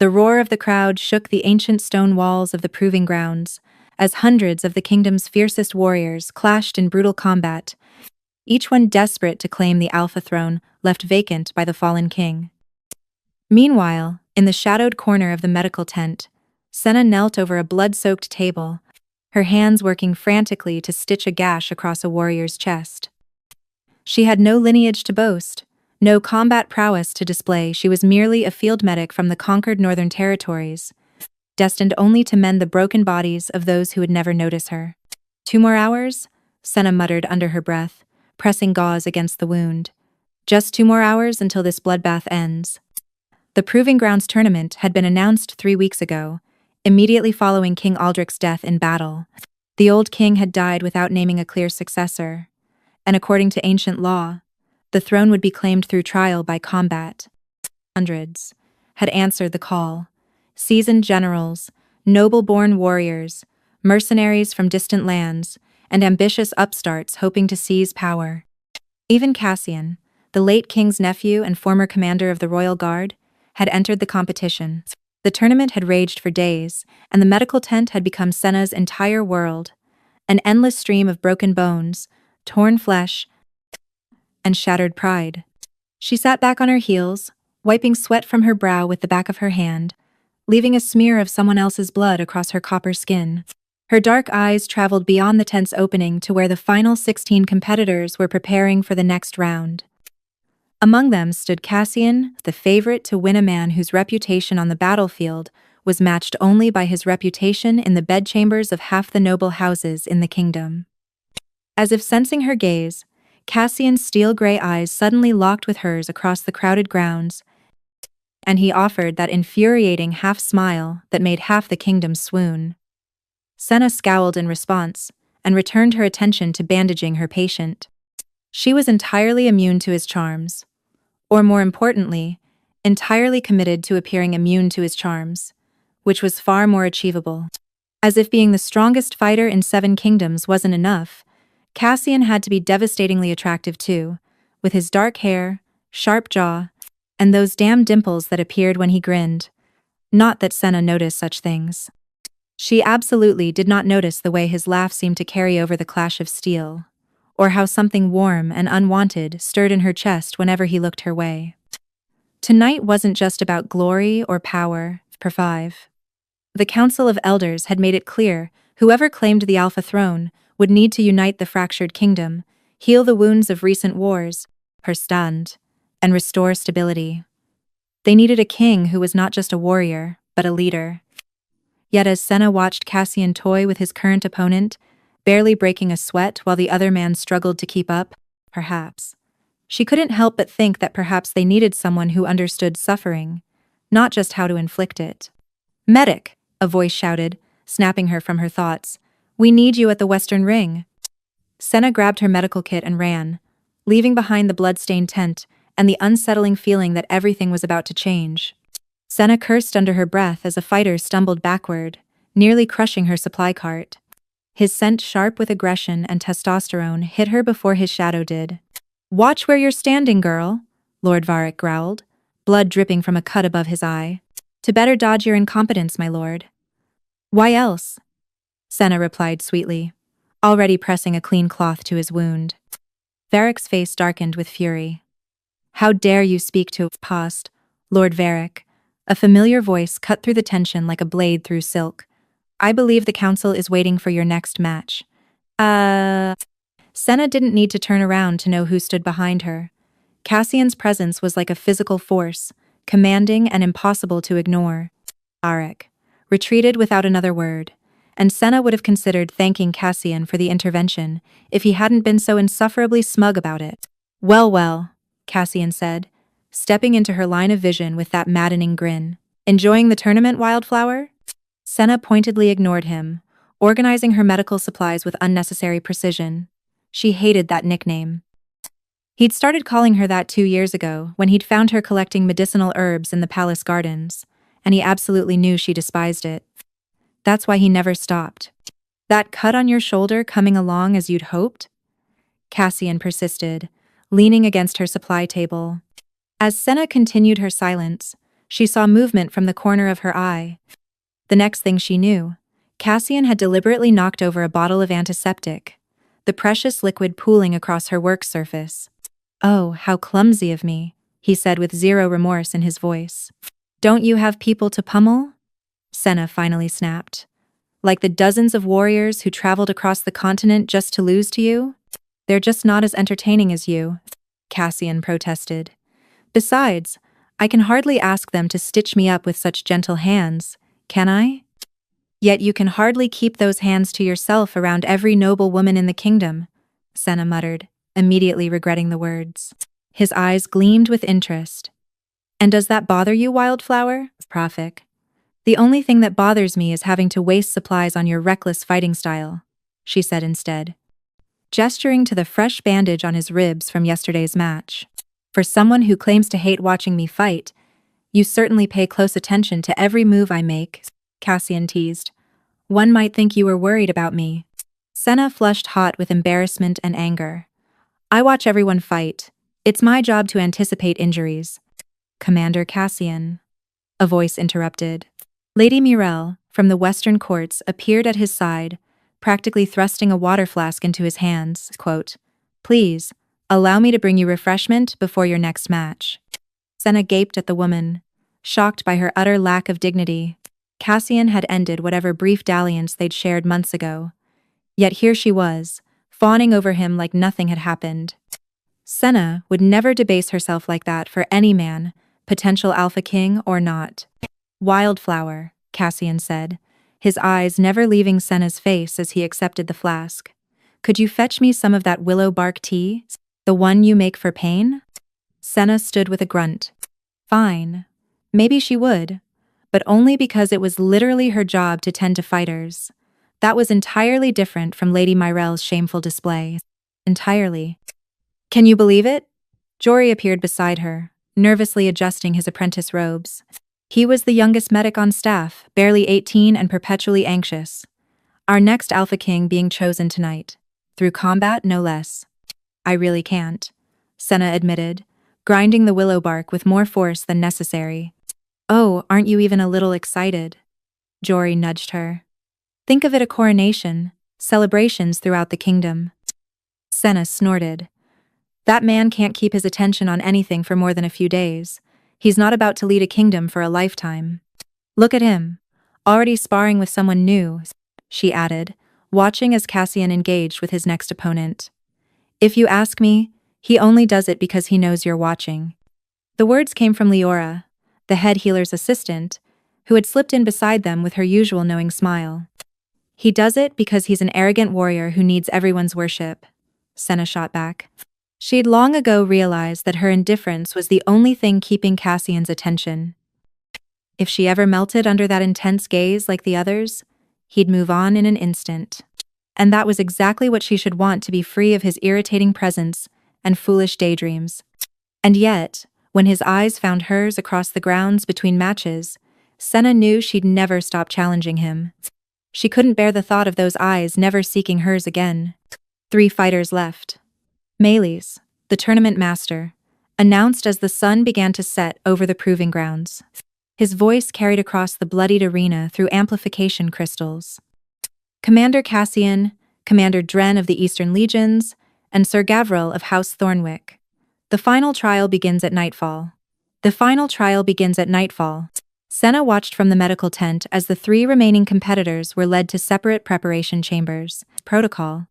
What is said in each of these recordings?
The roar of the crowd shook the ancient stone walls of the proving grounds, as hundreds of the kingdom's fiercest warriors clashed in brutal combat, each one desperate to claim the Alpha throne left vacant by the fallen king. Meanwhile, in the shadowed corner of the medical tent, Senna knelt over a blood-soaked table, her hands working frantically to stitch a gash across a warrior's chest. She had no lineage to boast, no combat prowess to display. She was merely a field medic from the conquered northern territories, destined only to mend the broken bodies of those who would never notice her. 2 more hours? Senna muttered under her breath, pressing gauze against the wound. Just 2 more hours until this bloodbath ends. The Proving Grounds tournament had been announced 3 weeks ago, immediately following King Aldrich's death in battle. The old king had died without naming a clear successor, and according to ancient law, the throne would be claimed through trial by combat. Hundreds had answered the call. Seasoned generals, noble-born warriors, mercenaries from distant lands, and ambitious upstarts hoping to seize power. Even Cassian, the late king's nephew and former commander of the royal guard, had entered the competition. The tournament had raged for days, and the medical tent had become Senna's entire world, an endless stream of broken bones, torn flesh, and shattered pride. She sat back on her heels, wiping sweat from her brow with the back of her hand, leaving a smear of someone else's blood across her copper skin. Her dark eyes traveled beyond the tent's opening to where the final 16 competitors were preparing for the next round. Among them stood Cassian, the favorite to win, a man whose reputation on the battlefield was matched only by his reputation in the bedchambers of half the noble houses in the kingdom. As if sensing her gaze, Cassian's steel-gray eyes suddenly locked with hers across the crowded grounds, and he offered that infuriating half-smile that made half the kingdom swoon. Senna scowled in response, and returned her attention to bandaging her patient. She was entirely immune to his charms. Or more importantly, entirely committed to appearing immune to his charms, which was far more achievable. As if being the strongest fighter in 7 kingdoms wasn't enough, Cassian had to be devastatingly attractive too, with his dark hair, sharp jaw, and those damn dimples that appeared when he grinned. Not that Senna noticed such things. She absolutely did not notice the way his laugh seemed to carry over the clash of steel, or how something warm and unwanted stirred in her chest whenever he looked her way. Tonight wasn't just about glory or power, per 5. The Council of Elders had made it clear whoever claimed the Alpha throne would need to unite the fractured kingdom, heal the wounds of recent wars, per stand, and restore stability. They needed a king who was not just a warrior, but a leader. Yet as Senna watched Cassian toy with his current opponent, barely breaking a sweat while the other man struggled to keep up, perhaps, she couldn't help but think that perhaps they needed someone who understood suffering, not just how to inflict it. "Medic!" a voice shouted, snapping her from her thoughts. "We need you at the Western Ring." Senna grabbed her medical kit and ran, leaving behind the blood-stained tent and the unsettling feeling that everything was about to change. Senna cursed under her breath as a fighter stumbled backward, nearly crushing her supply cart. His scent, sharp with aggression and testosterone, hit her before his shadow did. "Watch where you're standing, girl," Lord Varric growled, blood dripping from a cut above his eye. "To better dodge your incompetence, my lord." "Why else?" Senna replied sweetly, already pressing a clean cloth to his wound. Varric's face darkened with fury. "How dare you speak to past, Lord Varric?" A familiar voice cut through the tension like a blade through silk. "I believe the council is waiting for your next match." Senna didn't need to turn around to know who stood behind her. Cassian's presence was like a physical force, commanding and impossible to ignore. Varric retreated without another word, and Senna would have considered thanking Cassian for the intervention if he hadn't been so insufferably smug about it. "Well, well," Cassian said, stepping into her line of vision with that maddening grin. "Enjoying the tournament, Wildflower?" Senna pointedly ignored him, organizing her medical supplies with unnecessary precision. She hated that nickname. He'd started calling her that 2 years ago when he'd found her collecting medicinal herbs in the palace gardens, and he absolutely knew she despised it. That's why he never stopped. "That cut on your shoulder coming along as you'd hoped?" Cassian persisted, leaning against her supply table. As Senna continued her silence, She saw movement from the corner of her eye. The next thing she knew, Cassian had deliberately knocked over a bottle of antiseptic, the precious liquid pooling across her work surface. "Oh, how clumsy of me," he said with zero remorse in his voice. "Don't you have people to pummel?" Senna finally snapped. "Like the dozens of warriors who traveled across the continent just to lose to you? They're just not as entertaining as you," Cassian protested. "Besides, I can hardly ask them to stitch me up with such gentle hands, can I? Yet you can hardly keep those hands to yourself around every noble woman in the kingdom," Senna muttered, immediately regretting the words. His eyes gleamed with interest. "And does that bother you, Wildflower, Prophet? The only thing that bothers me is having to waste supplies on your reckless fighting style," she said instead, gesturing to the fresh bandage on his ribs from yesterday's match. "For someone who claims to hate watching me fight, you certainly pay close attention to every move I make," Cassian teased. "One might think you were worried about me." Senna flushed hot with embarrassment and anger. "I watch everyone fight. It's my job to anticipate injuries." "Commander Cassian," a voice interrupted. Lady Mirelle, from the western courts, appeared at his side, practically thrusting a water flask into his hands. Quote, "Please, allow me to bring you refreshment before your next match." Senna gaped at the woman, shocked by her utter lack of dignity. Cassian had ended whatever brief dalliance they'd shared months ago. Yet here she was, fawning over him like nothing had happened. Senna would never debase herself like that for any man, potential alpha king or not. "Wildflower," Cassian said, his eyes never leaving Senna's face as he accepted the flask. "Could you fetch me some of that willow bark tea? The one you make for pain?" Senna stood with a grunt. Fine. Maybe she would, but only because it was literally her job to tend to fighters. That was entirely different from Lady Mirelle's shameful display. Entirely. "Can you believe it?" Jory appeared beside her, nervously adjusting his apprentice robes. He was the youngest medic on staff, barely 18 and perpetually anxious. "Our next Alpha King being chosen tonight. Through combat, no less." "I really can't," Senna admitted, grinding the willow bark with more force than necessary. "Oh, aren't you even a little excited?" Jory nudged her. "Think of it a coronation, celebrations throughout the kingdom." Senna snorted. "That man can't keep his attention on anything for more than a few days. He's not about to lead a kingdom for a lifetime. Look at him, already sparring with someone new," she added, watching as Cassian engaged with his next opponent. "If you ask me, he only does it because he knows you're watching." The words came from Leora, the head healer's assistant, who had slipped in beside them with her usual knowing smile. "He does it because he's an arrogant warrior who needs everyone's worship," Senna shot back. She'd long ago realized that her indifference was the only thing keeping Cassian's attention. If she ever melted under that intense gaze like the others, he'd move on in an instant. And that was exactly what she should want, to be free of his irritating presence and foolish daydreams. And yet, when his eyes found hers across the grounds between matches, Senna knew she'd never stop challenging him. She couldn't bear the thought of those eyes never seeking hers again. 3 fighters left. Meles, the tournament master, announced as the sun began to set over the proving grounds. His voice carried across the bloodied arena through amplification crystals. "Commander Cassian, Commander Dren of the Eastern Legions, and Sir Gavril of House Thornwick. The final trial begins at nightfall." The final trial begins at nightfall. Senna watched from the medical tent as the 3 remaining competitors were led to separate preparation chambers. Protocol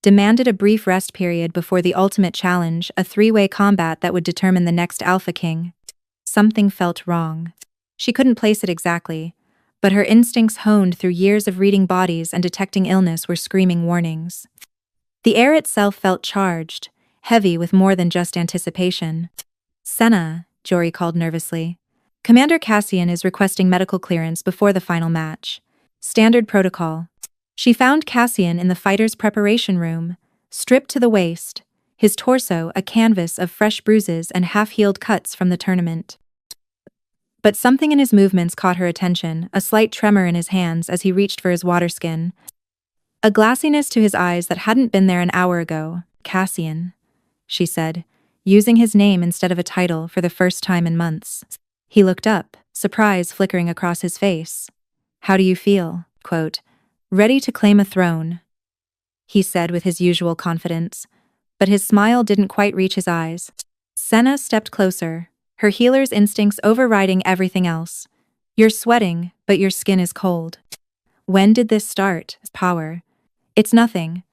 demanded a brief rest period before the ultimate challenge, a 3-way combat that would determine the next Alpha King. Something felt wrong. She couldn't place it exactly, but her instincts honed through years of reading bodies and detecting illness were screaming warnings. The air itself felt charged, heavy with more than just anticipation. "Senna," Jory called nervously. "Commander Cassian is requesting medical clearance before the final match. Standard protocol." She found Cassian in the fighter's preparation room, stripped to the waist, his torso a canvas of fresh bruises and half-healed cuts from the tournament. But something in his movements caught her attention, a slight tremor in his hands as he reached for his waterskin. A glassiness to his eyes that hadn't been there an hour ago. "Cassian," she said, using his name instead of a title for the first time in months. He looked up, surprise flickering across his face. "How do you feel?" Quote, "Ready to claim a throne," he said with his usual confidence. But his smile didn't quite reach his eyes. Senna stepped closer, her healer's instincts overriding everything else. "You're sweating, but your skin is cold. When did this start?" "Power. It's nothing."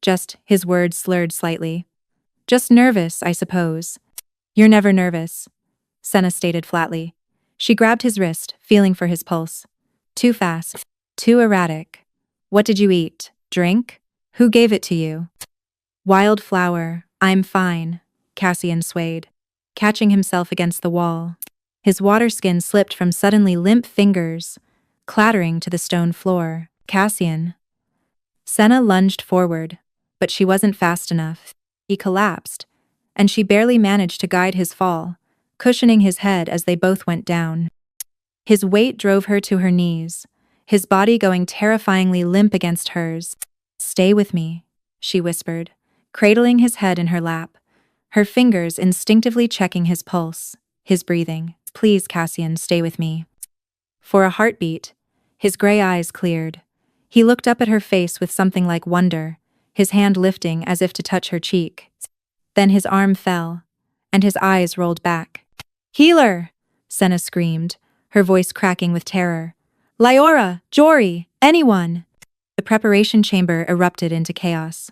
Just, his words slurred slightly. "Just nervous, I suppose." "You're never nervous," Senna stated flatly. She grabbed his wrist, feeling for his pulse. "Too fast. Too erratic. What did you eat? Drink? Who gave it to you?" "Wildflower. I'm fine." Cassian swayed, catching himself against the wall. His water skin slipped from suddenly limp fingers, clattering to the stone floor. "Cassian." Senna lunged forward, but she wasn't fast enough. He collapsed, and she barely managed to guide his fall, cushioning his head as they both went down. His weight drove her to her knees, his body going terrifyingly limp against hers. "Stay with me," she whispered, cradling his head in her lap, her fingers instinctively checking his pulse, his breathing. "Please, Cassian, stay with me." For a heartbeat, his gray eyes cleared. He looked up at her face with something like wonder, his hand lifting as if to touch her cheek. Then his arm fell, and his eyes rolled back. "Healer!" Senna screamed, her voice cracking with terror. "Lyora! Jory! Anyone!" The preparation chamber erupted into chaos.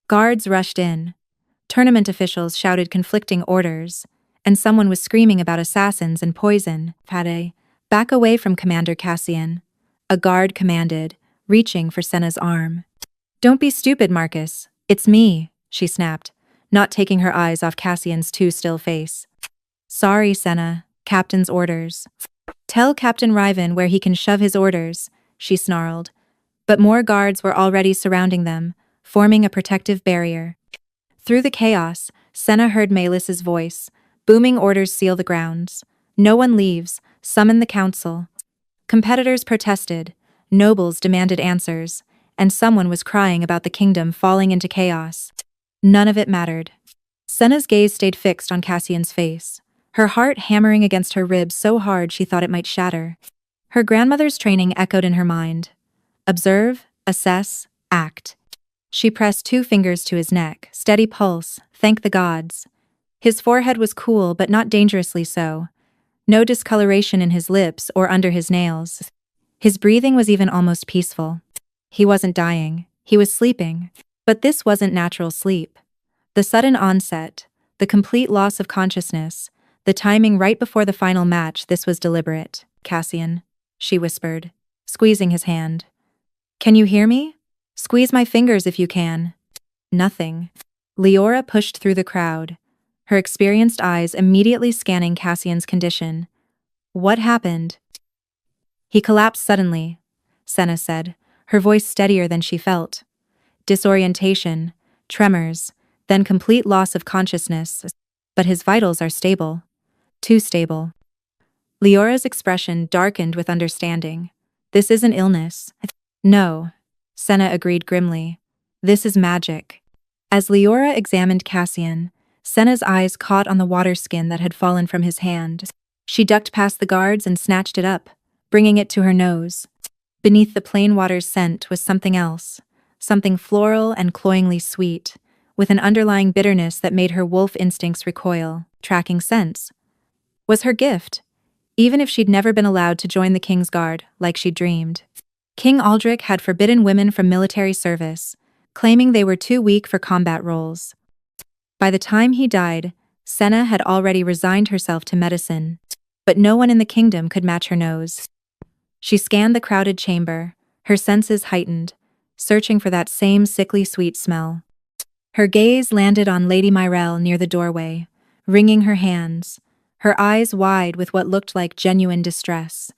Guards rushed in. Tournament officials shouted conflicting orders, and someone was screaming about assassins and poison. "Pade, back away from Commander Cassian," a guard commanded, reaching for Senna's arm. "Don't be stupid, Marcus. It's me," she snapped, not taking her eyes off Cassian's too still face. "Sorry, Senna. Captain's orders." "Tell Captain Riven where he can shove his orders," she snarled. But more guards were already surrounding them, forming a protective barrier. Through the chaos, Senna heard Melis's voice, booming orders: "Seal the grounds. No one leaves. Summon the council." Competitors protested, nobles demanded answers, and someone was crying about the kingdom falling into chaos. None of it mattered. Senna's gaze stayed fixed on Cassian's face, her heart hammering against her ribs so hard she thought it might shatter. Her grandmother's training echoed in her mind. Observe, assess, act. She pressed 2 fingers to his neck, steady pulse, thank the gods. His forehead was cool but not dangerously so. No discoloration in his lips or under his nails. His breathing was even almost peaceful. He wasn't dying, he was sleeping. But this wasn't natural sleep. The sudden onset, the complete loss of consciousness, the timing right before the final match, this was deliberate. "Cassian," she whispered, squeezing his hand. "Can you hear me? Squeeze my fingers if you can." Nothing. Leora pushed through the crowd, her experienced eyes immediately scanning Cassian's condition. "What happened?" "He collapsed suddenly," Senna said, her voice steadier than she felt. "Disorientation, tremors, then complete loss of consciousness. But his vitals are stable. Too stable." Leora's expression darkened with understanding. "This isn't illness." "No," Senna agreed grimly. "This is magic." As Leora examined Cassian, Senna's eyes caught on the water skin that had fallen from his hand. She ducked past the guards and snatched it up, bringing it to her nose. Beneath the plain water's scent was something else, something floral and cloyingly sweet, with an underlying bitterness that made her wolf instincts recoil. Tracking scents was her gift, even if she'd never been allowed to join the King's Guard like she'd dreamed. King Aldrich had forbidden women from military service, claiming they were too weak for combat roles. By the time he died, Senna had already resigned herself to medicine, but no one in the kingdom could match her nose. She scanned the crowded chamber, her senses heightened, searching for that same sickly sweet smell. Her gaze landed on Lady Myrelle near the doorway, wringing her hands, her eyes wide with what looked like genuine distress.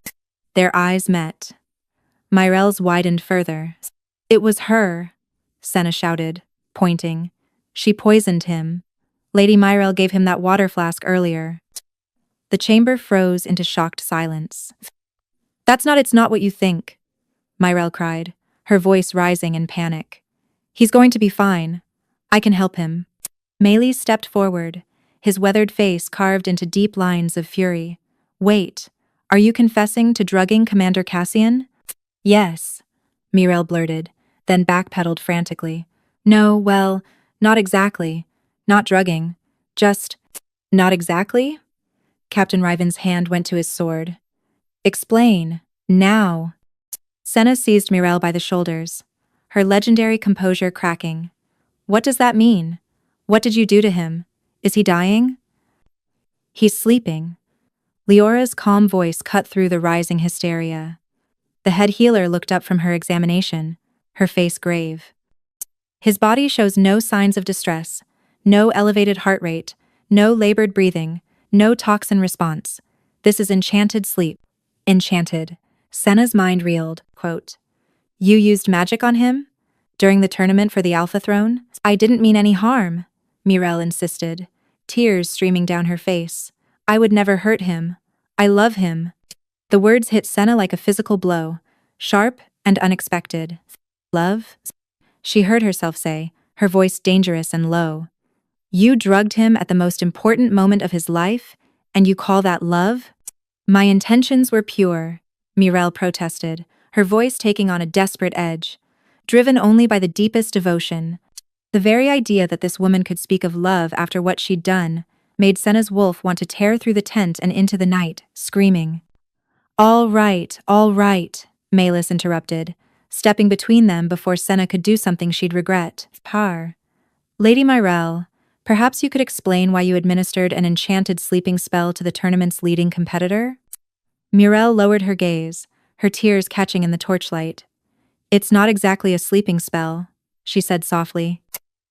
Their eyes met. Myrelle's widened further. "It was her," Senna shouted, pointing. "She poisoned him. Lady Myrelle gave him that water flask earlier." The chamber froze into shocked silence. It's not what you think," Myrelle cried, her voice rising in panic. "He's going to be fine. I can help him." Melee stepped forward, his weathered face carved into deep lines of fury. Wait, are you confessing to drugging Commander Cassian? Yes, Mirel blurted, then backpedaled frantically. No, well, not exactly. Not drugging. Just, not exactly? Captain Riven's hand went to his sword. Explain. Now. Senna seized Mirel by the shoulders, her legendary composure cracking. What does that mean? What did you do to him? Is he dying? He's sleeping. Leora's calm voice cut through the rising hysteria. The head healer looked up from her examination, her face grave. His body shows no signs of distress, no elevated heart rate, no labored breathing, no toxin response. This is enchanted sleep. Enchanted. Senna's mind reeled, quote, You used magic on him? During the tournament for the Alpha Throne? I didn't mean any harm, Mirel insisted, tears streaming down her face. I would never hurt him. I love him. The words hit Senna like a physical blow, sharp and unexpected. Love? She heard herself say, her voice dangerous and low. You drugged him at the most important moment of his life, and you call that love? My intentions were pure, Mirel protested, her voice taking on a desperate edge. Driven only by the deepest devotion. The very idea that this woman could speak of love after what she'd done made Senna's wolf want to tear through the tent and into the night, screaming. All right, Malus interrupted, stepping between them before Senna could do something she'd regret. Par. Lady Mirel, perhaps you could explain why you administered an enchanted sleeping spell to the tournament's leading competitor? Mirel lowered her gaze, her tears catching in the torchlight. It's not exactly a sleeping spell, she said softly.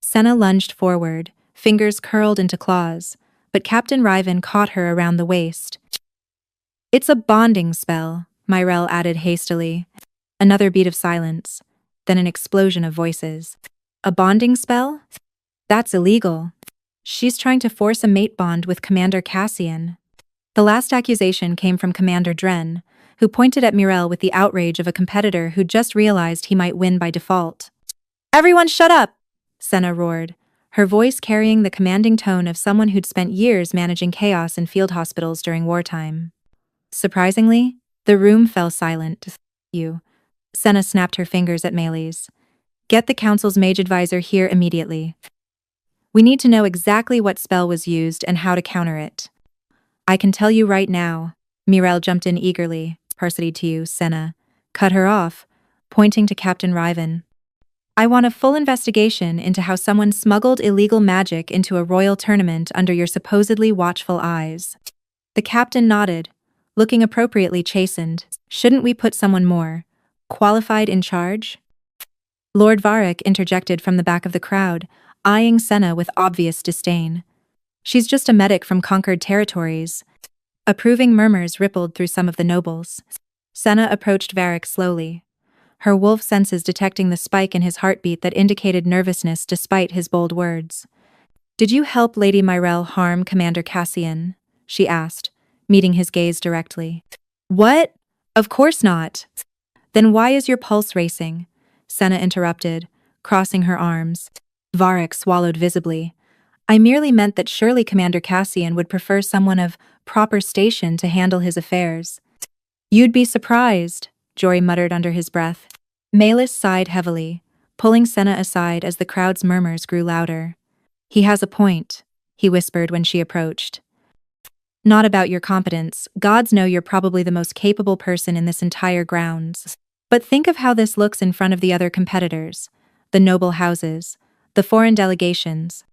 Senna lunged forward, fingers curled into claws, but Captain Riven caught her around the waist. It's a bonding spell, Mirel added hastily. Another beat of silence, then an explosion of voices. A bonding spell? That's illegal. She's trying to force a mate bond with Commander Cassian. The last accusation came from Commander Dren, who pointed at Mirel with the outrage of a competitor who just realized he might win by default. Everyone shut up! Senna roared, her voice carrying the commanding tone of someone who'd spent years managing chaos in field hospitals during wartime. Surprisingly, the room fell silent. You. Senna snapped her fingers at Meles. Get the council's mage advisor here immediately. We need to know exactly what spell was used and how to counter it. I can tell you right now. Mirel jumped in eagerly. Varsity to you, Senna. Cut her off, pointing to Captain Riven. I want a full investigation into how someone smuggled illegal magic into a royal tournament under your supposedly watchful eyes. The captain nodded, looking appropriately chastened. Shouldn't we put someone more qualified in charge? Lord Varric interjected from the back of the crowd, eyeing Senna with obvious disdain. She's just a medic from conquered territories. Approving murmurs rippled through some of the nobles. Senna approached Varric slowly, her wolf senses detecting the spike in his heartbeat that indicated nervousness despite his bold words. Did you help Lady Mirel harm Commander Cassian? She asked, meeting his gaze directly. What? Of course not. Then why is your pulse racing? Senna interrupted, crossing her arms. Varric swallowed visibly. I merely meant that surely Commander Cassian would prefer someone of proper station to handle his affairs. You'd be surprised, Jory muttered under his breath. Malus sighed heavily, pulling Senna aside as the crowd's murmurs grew louder. He has a point, he whispered when she approached. Not about your competence. Gods know you're probably the most capable person in this entire grounds. But think of how this looks in front of the other competitors, the noble houses, the foreign delegations.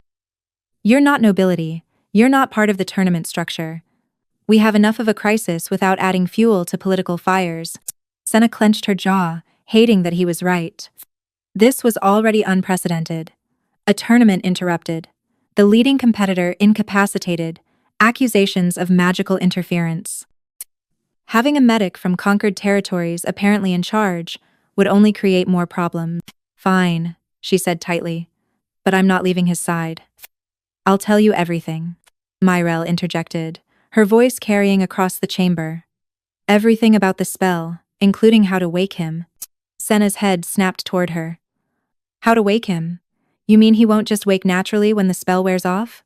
You're not nobility. You're not part of the tournament structure. We have enough of a crisis without adding fuel to political fires. Senna clenched her jaw, hating that he was right. This was already unprecedented. A tournament interrupted. The leading competitor incapacitated. Accusations of magical interference. Having a medic from conquered territories apparently in charge would only create more problems. Fine, she said tightly. But I'm not leaving his side. I'll tell you everything. Mirel interjected, her voice carrying across the chamber. Everything about the spell, including how to wake him. Senna's head snapped toward her. How to wake him? You mean he won't just wake naturally when the spell wears off?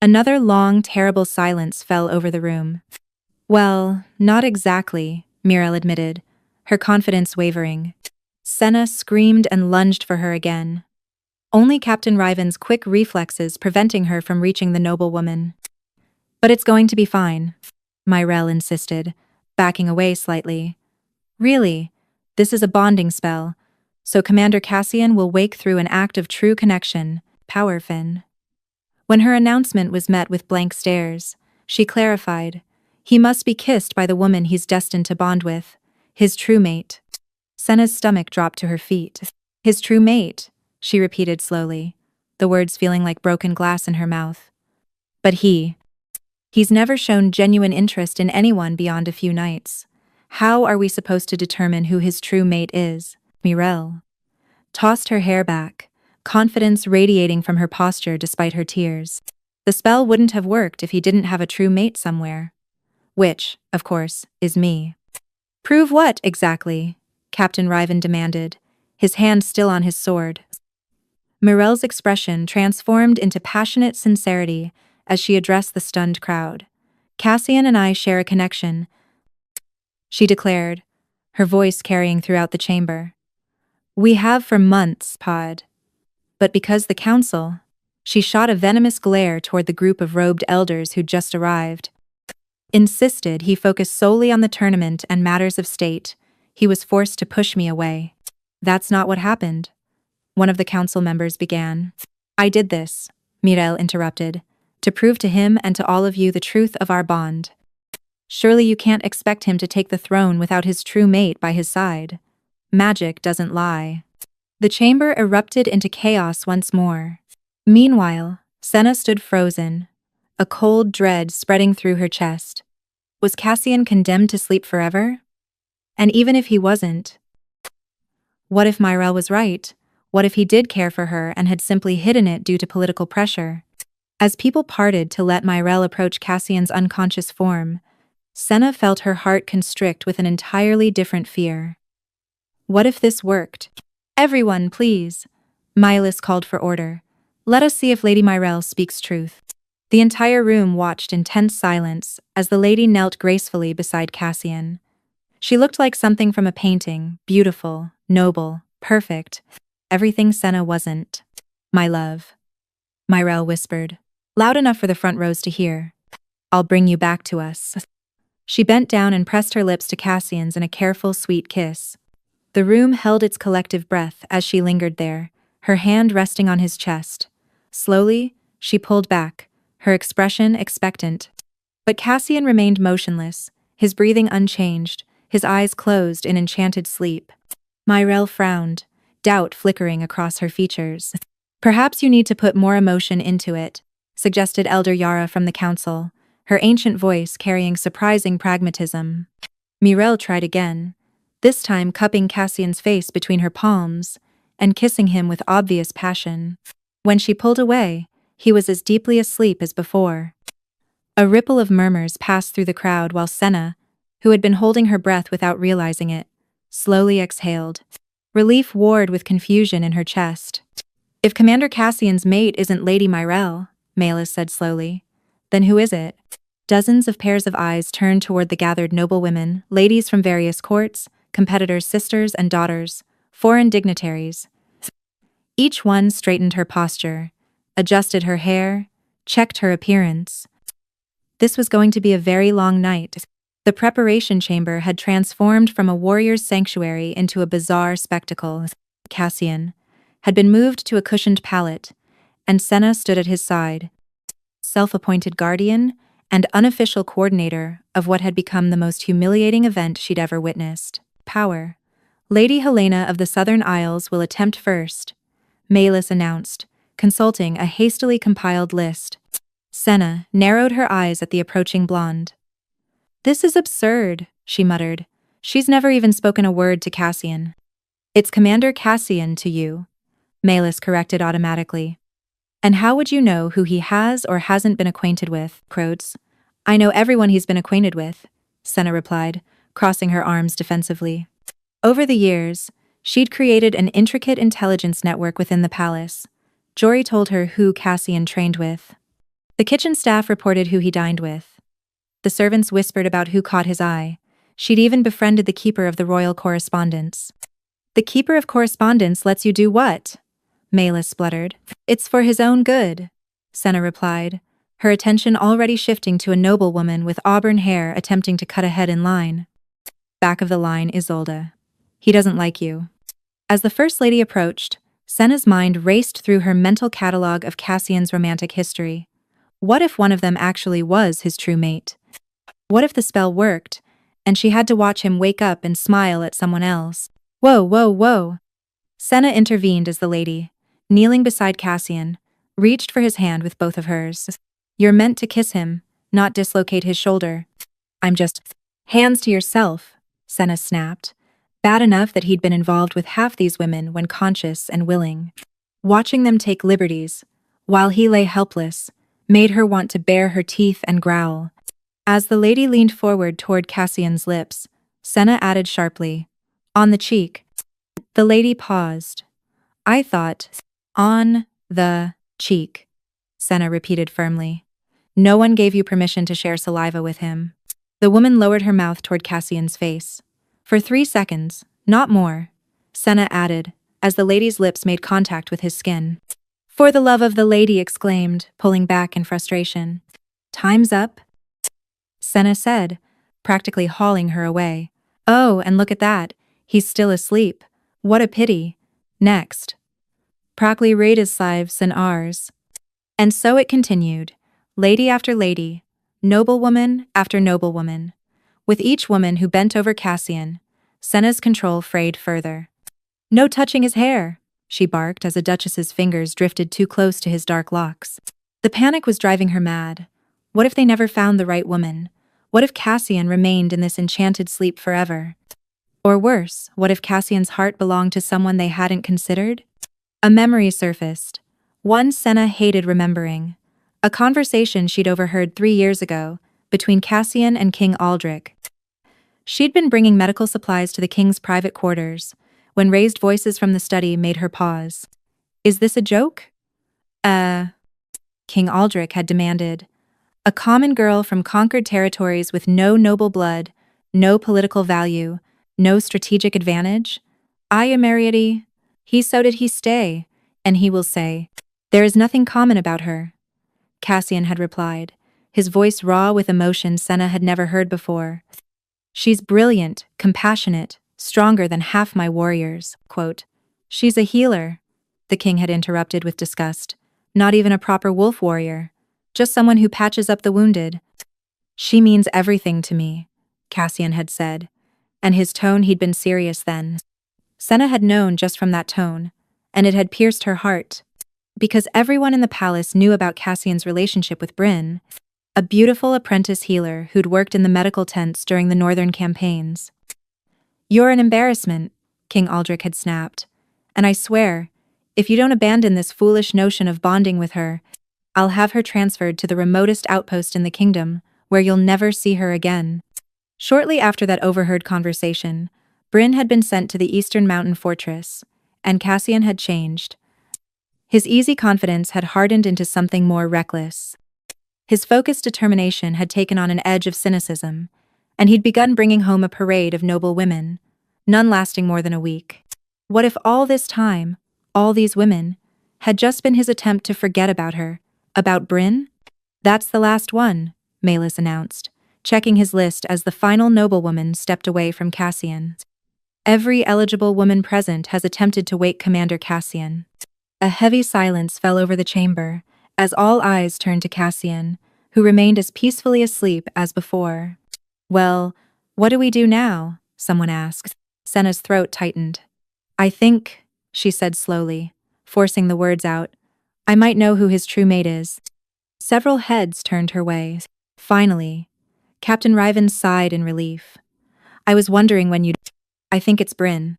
Another long, terrible silence fell over the room. Well, not exactly, Mirel admitted, her confidence wavering. Senna screamed and lunged for her again, only Captain Riven's quick reflexes preventing her from reaching the noblewoman. But it's going to be fine, Myrelle insisted, backing away slightly. Really, this is a bonding spell, so Commander Cassian will wake through an act of true connection, power fin. When her announcement was met with blank stares, she clarified, he must be kissed by the woman he's destined to bond with, his true mate. Senna's stomach dropped to her feet. His true mate, she repeated slowly, the words feeling like broken glass in her mouth. But he's never shown genuine interest in anyone beyond a few nights. How are we supposed to determine who his true mate is? Mirelle tossed her hair back, confidence radiating from her posture despite her tears. The spell wouldn't have worked if he didn't have a true mate somewhere. Which, of course, is me. Prove what, exactly? Captain Riven demanded, his hand still on his sword. Mirelle's expression transformed into passionate sincerity as she addressed the stunned crowd. Cassian and I share a connection, she declared, her voice carrying throughout the chamber. We have for months, Pod. But because the council, she shot a venomous glare toward the group of robed elders who'd just arrived, insisted he focus solely on the tournament and matters of state, he was forced to push me away. That's not what happened, one of the council members began. I did this, Mirelle interrupted, to prove to him and to all of you the truth of our bond. Surely you can't expect him to take the throne without his true mate by his side. Magic doesn't lie. The chamber erupted into chaos once more. Meanwhile, Senna stood frozen, a cold dread spreading through her chest. Was Cassian condemned to sleep forever? And even if he wasn't, what if Myrelle was right? What if he did care for her and had simply hidden it due to political pressure? As people parted to let Myrelle approach Cassian's unconscious form, Senna felt her heart constrict with an entirely different fear. What if this worked? Everyone, please, Mylus called for order. Let us see if Lady Myrelle speaks truth. The entire room watched in tense silence as the lady knelt gracefully beside Cassian. She looked like something from a painting, beautiful, noble, perfect. Everything Senna wasn't. My love, Myrelle whispered, loud enough for the front rows to hear. I'll bring you back to us. She bent down and pressed her lips to Cassian's in a careful, sweet kiss. The room held its collective breath as she lingered there, her hand resting on his chest. Slowly, she pulled back, her expression expectant. But Cassian remained motionless, his breathing unchanged, his eyes closed in enchanted sleep. Myrelle frowned, doubt flickering across her features. Perhaps you need to put more emotion into it, suggested Elder Yara from the council, her ancient voice carrying surprising pragmatism. Myrelle tried again, this time cupping Cassian's face between her palms and kissing him with obvious passion. When she pulled away, he was as deeply asleep as before. A ripple of murmurs passed through the crowd while Senna, who had been holding her breath without realizing it, slowly exhaled. Relief warred with confusion in her chest. If Commander Cassian's mate isn't Lady Myrelle, Malus said slowly, then who is it? Dozens of pairs of eyes turned toward the gathered noblewomen, ladies from various courts, competitors' sisters and daughters, foreign dignitaries. Each one straightened her posture, adjusted her hair, checked her appearance. This was going to be a very long night. The preparation chamber had transformed from a warrior's sanctuary into a bizarre spectacle. Cassian had been moved to a cushioned pallet, and Senna stood at his side, self-appointed guardian and unofficial coordinator of what had become the most humiliating event she'd ever witnessed. Power. Lady Helena of the Southern Isles will attempt first, Malus announced, consulting a hastily compiled list. Senna narrowed her eyes at the approaching blonde. This is absurd, she muttered. She's never even spoken a word to Cassian. It's Commander Cassian to you, Malus corrected automatically. And how would you know who he has or hasn't been acquainted with, Crodes? I know everyone he's been acquainted with, Senna replied, crossing her arms defensively. Over the years, she'd created an intricate intelligence network within the palace. Jory told her who Cassian trained with. The kitchen staff reported who he dined with. The servants whispered about who caught his eye. She'd even befriended the keeper of the royal correspondence. The keeper of correspondence lets you do what? Maela spluttered. It's for his own good, Senna replied, her attention already shifting to a noblewoman with auburn hair attempting to cut ahead in line. Back of the line, Isolde. He doesn't like you. As the First Lady approached, Senna's mind raced through her mental catalogue of Cassian's romantic history. What if one of them actually was his true mate? What if the spell worked, and she had to watch him wake up and smile at someone else? Whoa, whoa, whoa. Senna intervened as the lady, kneeling beside Cassian, reached for his hand with both of hers. You're meant to kiss him, not dislocate his shoulder. I'm just… Hands to yourself, Senna snapped. Bad enough that he'd been involved with half these women when conscious and willing. Watching them take liberties, while he lay helpless, made her want to bare her teeth and growl. As the lady leaned forward toward Cassian's lips, Senna added sharply, on the cheek. The lady paused. I thought, on the cheek, Senna repeated firmly. No one gave you permission to share saliva with him. The woman lowered her mouth toward Cassian's face. For 3 seconds, not more, Senna added, as the lady's lips made contact with his skin. For the love of the lady, exclaimed, pulling back in frustration. Time's up, Senna said, practically hauling her away. Oh, and look at that, he's still asleep. What a pity. Next. Prakli Rada's lives and ours. And so it continued, lady after lady, noblewoman after noblewoman. With each woman who bent over Cassian, Senna's control frayed further. No touching his hair, she barked as a duchess's fingers drifted too close to his dark locks. The panic was driving her mad. What if they never found the right woman? What if Cassian remained in this enchanted sleep forever? Or worse, what if Cassian's heart belonged to someone they hadn't considered? A memory surfaced. One Senna hated remembering. A conversation she'd overheard 3 years ago, between Cassian and King Aldrich. She'd been bringing medical supplies to the king's private quarters, when raised voices from the study made her pause. Is this a joke? King Aldrich had demanded. A common girl from conquered territories with no noble blood, no political value, no strategic advantage? I am Mariety. So did he stay, and he will say. There is nothing common about her, Cassian had replied, his voice raw with emotion Senna had never heard before. She's brilliant, compassionate, stronger than half my warriors, quote. She's a healer, the king had interrupted with disgust. Not even a proper wolf warrior, just someone who patches up the wounded. She means everything to me, Cassian had said, and his tone he'd been serious then. Senna had known just from that tone, and it had pierced her heart. Because everyone in the palace knew about Cassian's relationship with Bryn, a beautiful apprentice healer who'd worked in the medical tents during the northern campaigns. You're an embarrassment, King Aldrich had snapped, and I swear, if you don't abandon this foolish notion of bonding with her, I'll have her transferred to the remotest outpost in the kingdom, where you'll never see her again. Shortly after that overheard conversation, Bryn had been sent to the eastern mountain fortress, and Cassian had changed. His easy confidence had hardened into something more reckless. His focused determination had taken on an edge of cynicism, and he'd begun bringing home a parade of noble women, none lasting more than a week. What if all this time, all these women, had just been his attempt to forget about her, about Bryn? That's the last one, Maelys announced, checking his list as the final noblewoman stepped away from Cassian. Every eligible woman present has attempted to wake Commander Cassian. A heavy silence fell over the chamber, as all eyes turned to Cassian, who remained as peacefully asleep as before. Well, what do we do now? Someone asked. Senna's throat tightened. I think, she said slowly, forcing the words out, I might know who his true mate is. Several heads turned her way. Finally, Captain Riven sighed in relief. I was wondering when you'd… I think it's Bryn,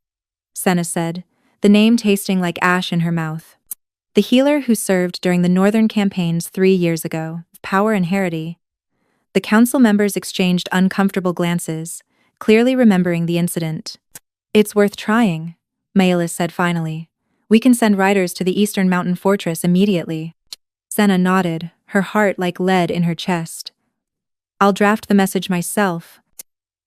Senna said, the name tasting like ash in her mouth. The healer who served during the northern campaigns 3 years ago, Power and Harity. The council members exchanged uncomfortable glances, clearly remembering the incident. It's worth trying, Maelys said finally. We can send riders to the eastern mountain fortress immediately. Senna nodded, her heart like lead in her chest. I'll draft the message myself.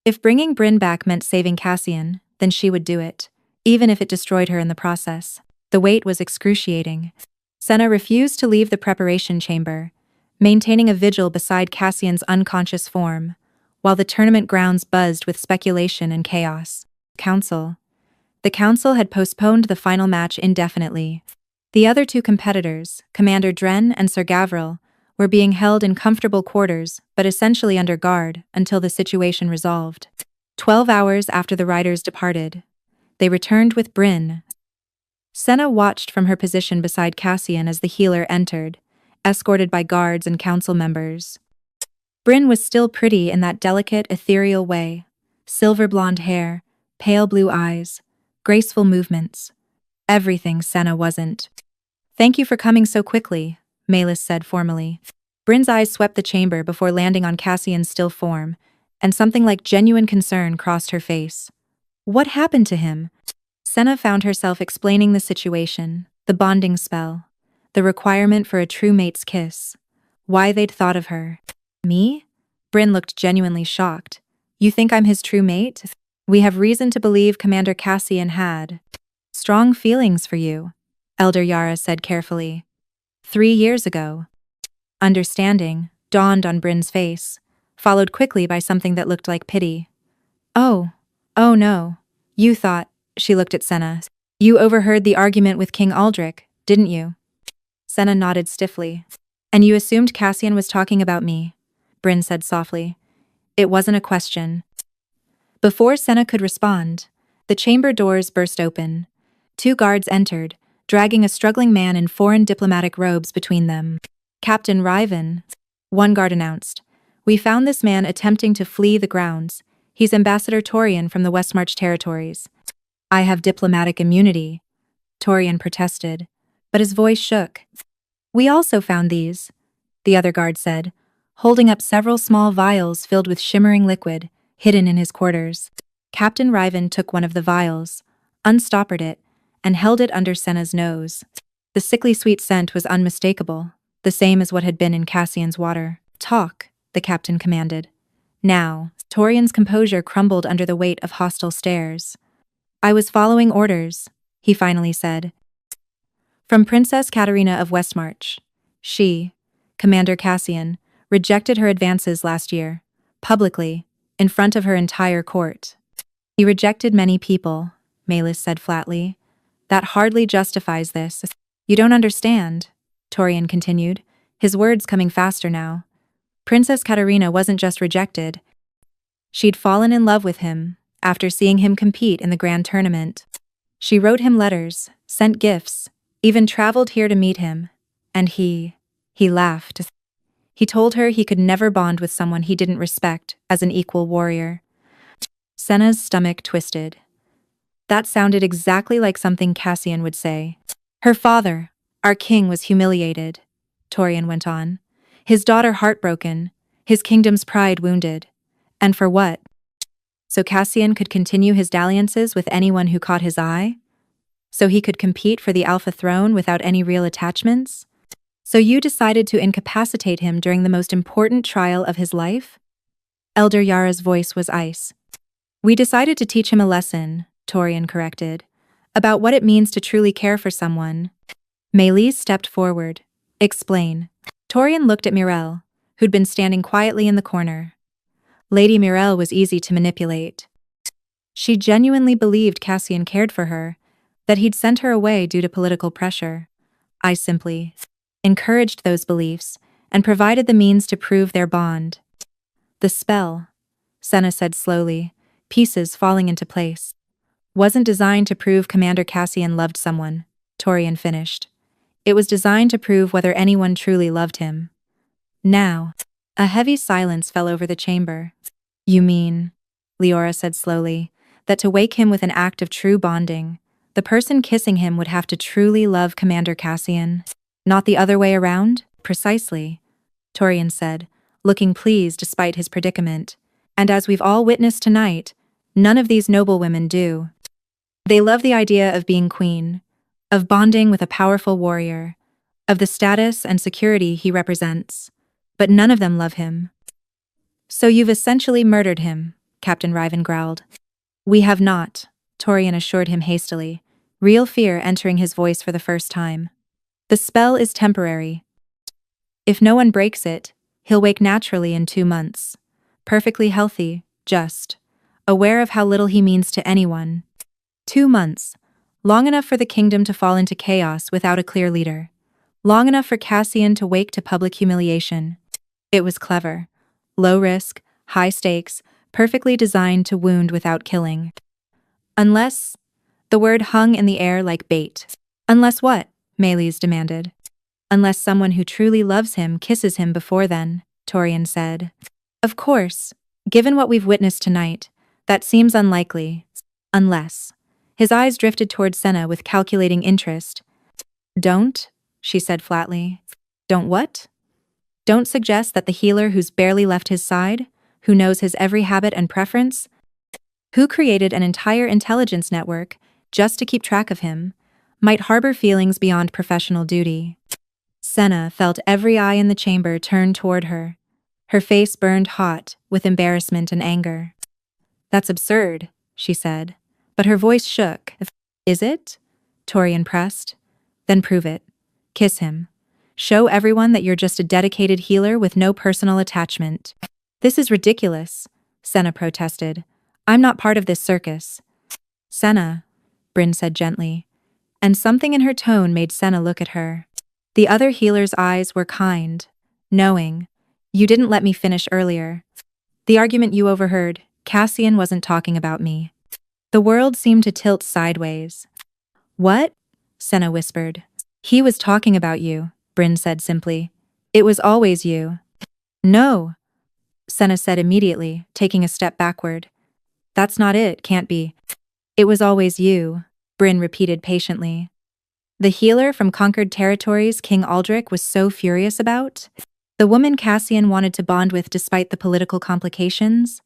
If bringing Bryn back meant saving Cassian, then she would do it, even if it destroyed her in the process. The wait was excruciating. Senna refused to leave the preparation chamber, maintaining a vigil beside Cassian's unconscious form, while the tournament grounds buzzed with speculation and chaos. Council. The council had postponed the final match indefinitely. The other two competitors, Commander Dren and Sir Gavril, were being held in comfortable quarters but essentially under guard until the situation resolved. 12 hours after the riders departed, they returned with Bryn. Senna watched from her position beside Cassian as the healer entered, escorted by guards and council members. Bryn was still pretty in that delicate, ethereal way. Silver blonde hair, pale blue eyes, graceful movements. Everything Senna wasn't. "Thank you for coming so quickly," Malis said formally. Bryn's eyes swept the chamber before landing on Cassian's still form, and something like genuine concern crossed her face. What happened to him? Senna found herself explaining the situation, the bonding spell, the requirement for a true mate's kiss, why they'd thought of her. Me? Bryn looked genuinely shocked. You think I'm his true mate? We have reason to believe Commander Cassian had strong feelings for you, Elder Yara said carefully. 3 years ago. Understanding dawned on Bryn's face, followed quickly by something that looked like pity. Oh no. You thought, she looked at Senna. You overheard the argument with King Aldrich, didn't you? Senna nodded stiffly. And you assumed Cassian was talking about me, Bryn said softly. It wasn't a question. Before Senna could respond, the chamber doors burst open. 2 guards entered, dragging a struggling man in foreign diplomatic robes between them. Captain Riven, one guard announced. We found this man attempting to flee the grounds. He's Ambassador Torian from the Westmarch territories. I have diplomatic immunity, Torian protested, but his voice shook. We also found these, the other guard said, holding up several small vials filled with shimmering liquid, hidden in his quarters. Captain Riven took one of the vials, unstoppered it, and held it under Senna's nose. The sickly sweet scent was unmistakable, the same as what had been in Cassian's water. Talk, the captain commanded. Now, Torian's composure crumbled under the weight of hostile stares. I was following orders, he finally said. From Princess Katerina of Westmarch. She, Commander Cassian, rejected her advances last year, publicly, in front of her entire court. He rejected many people, Malis said flatly. That hardly justifies this. You don't understand, Torian continued, his words coming faster now. Princess Katerina wasn't just rejected. She'd fallen in love with him after seeing him compete in the grand tournament. She wrote him letters, sent gifts, even traveled here to meet him. And he laughed. He told her he could never bond with someone he didn't respect as an equal warrior. Senna's stomach twisted. That sounded exactly like something Cassian would say. Her father, our king, was humiliated, Torian went on. His daughter heartbroken, his kingdom's pride wounded. And for what? So Cassian could continue his dalliances with anyone who caught his eye? So he could compete for the Alpha throne without any real attachments? So you decided to incapacitate him during the most important trial of his life? Elder Yara's voice was ice. We decided to teach him a lesson, Torian corrected, about what it means to truly care for someone. Maelys stepped forward. Explain. Torian looked at Mirelle, who'd been standing quietly in the corner. Lady Mirelle was easy to manipulate. She genuinely believed Cassian cared for her, that he'd sent her away due to political pressure. I simply encouraged those beliefs and provided the means to prove their bond. The spell, Senna said slowly, pieces falling into place, wasn't designed to prove Commander Cassian loved someone, Torian finished. It was designed to prove whether anyone truly loved him. Now, a heavy silence fell over the chamber. You mean, Leora said slowly, that to wake him with an act of true bonding, the person kissing him would have to truly love Commander Cassian? Not the other way around? Precisely, Torian said, looking pleased despite his predicament. And as we've all witnessed tonight, none of these noble women do. They love the idea of being queen, of bonding with a powerful warrior, of the status and security he represents, but none of them love him. So you've essentially murdered him, Captain Riven growled. We have not, Torian assured him hastily, real fear entering his voice for the first time. The spell is temporary. If no one breaks it, he'll wake naturally in 2 months. Perfectly healthy, just. Aware of how little he means to anyone. 2 months. Long enough for the kingdom to fall into chaos without a clear leader. Long enough for Cassian to wake to public humiliation. It was clever. Low risk, high stakes, perfectly designed to wound without killing. Unless... The word hung in the air like bait. Unless what? Melis demanded. Unless someone who truly loves him kisses him before then, Torian said. Of course, given what we've witnessed tonight, that seems unlikely. Unless. His eyes drifted toward Senna with calculating interest. Don't, she said flatly. Don't what? Don't suggest that the healer who's barely left his side, who knows his every habit and preference, who created an entire intelligence network just to keep track of him, might harbor feelings beyond professional duty. Senna felt every eye in the chamber turn toward her. Her face burned hot with embarrassment and anger. That's absurd, she said, but her voice shook. Is it? Torian pressed. Then prove it. Kiss him. Show everyone that you're just a dedicated healer with no personal attachment. This is ridiculous, Senna protested. I'm not part of this circus. Senna, Bryn said gently, and something in her tone made Senna look at her. The other healer's eyes were kind, knowing. You didn't let me finish earlier. The argument you overheard, Cassian wasn't talking about me. The world seemed to tilt sideways. What? Senna whispered. He was talking about you, Bryn said simply. It was always you. No, Senna said immediately, taking a step backward. That's not it, can't be. It was always you, Bryn repeated patiently. The healer from conquered territories King Aldrich was so furious about? The woman Cassian wanted to bond with despite the political complications?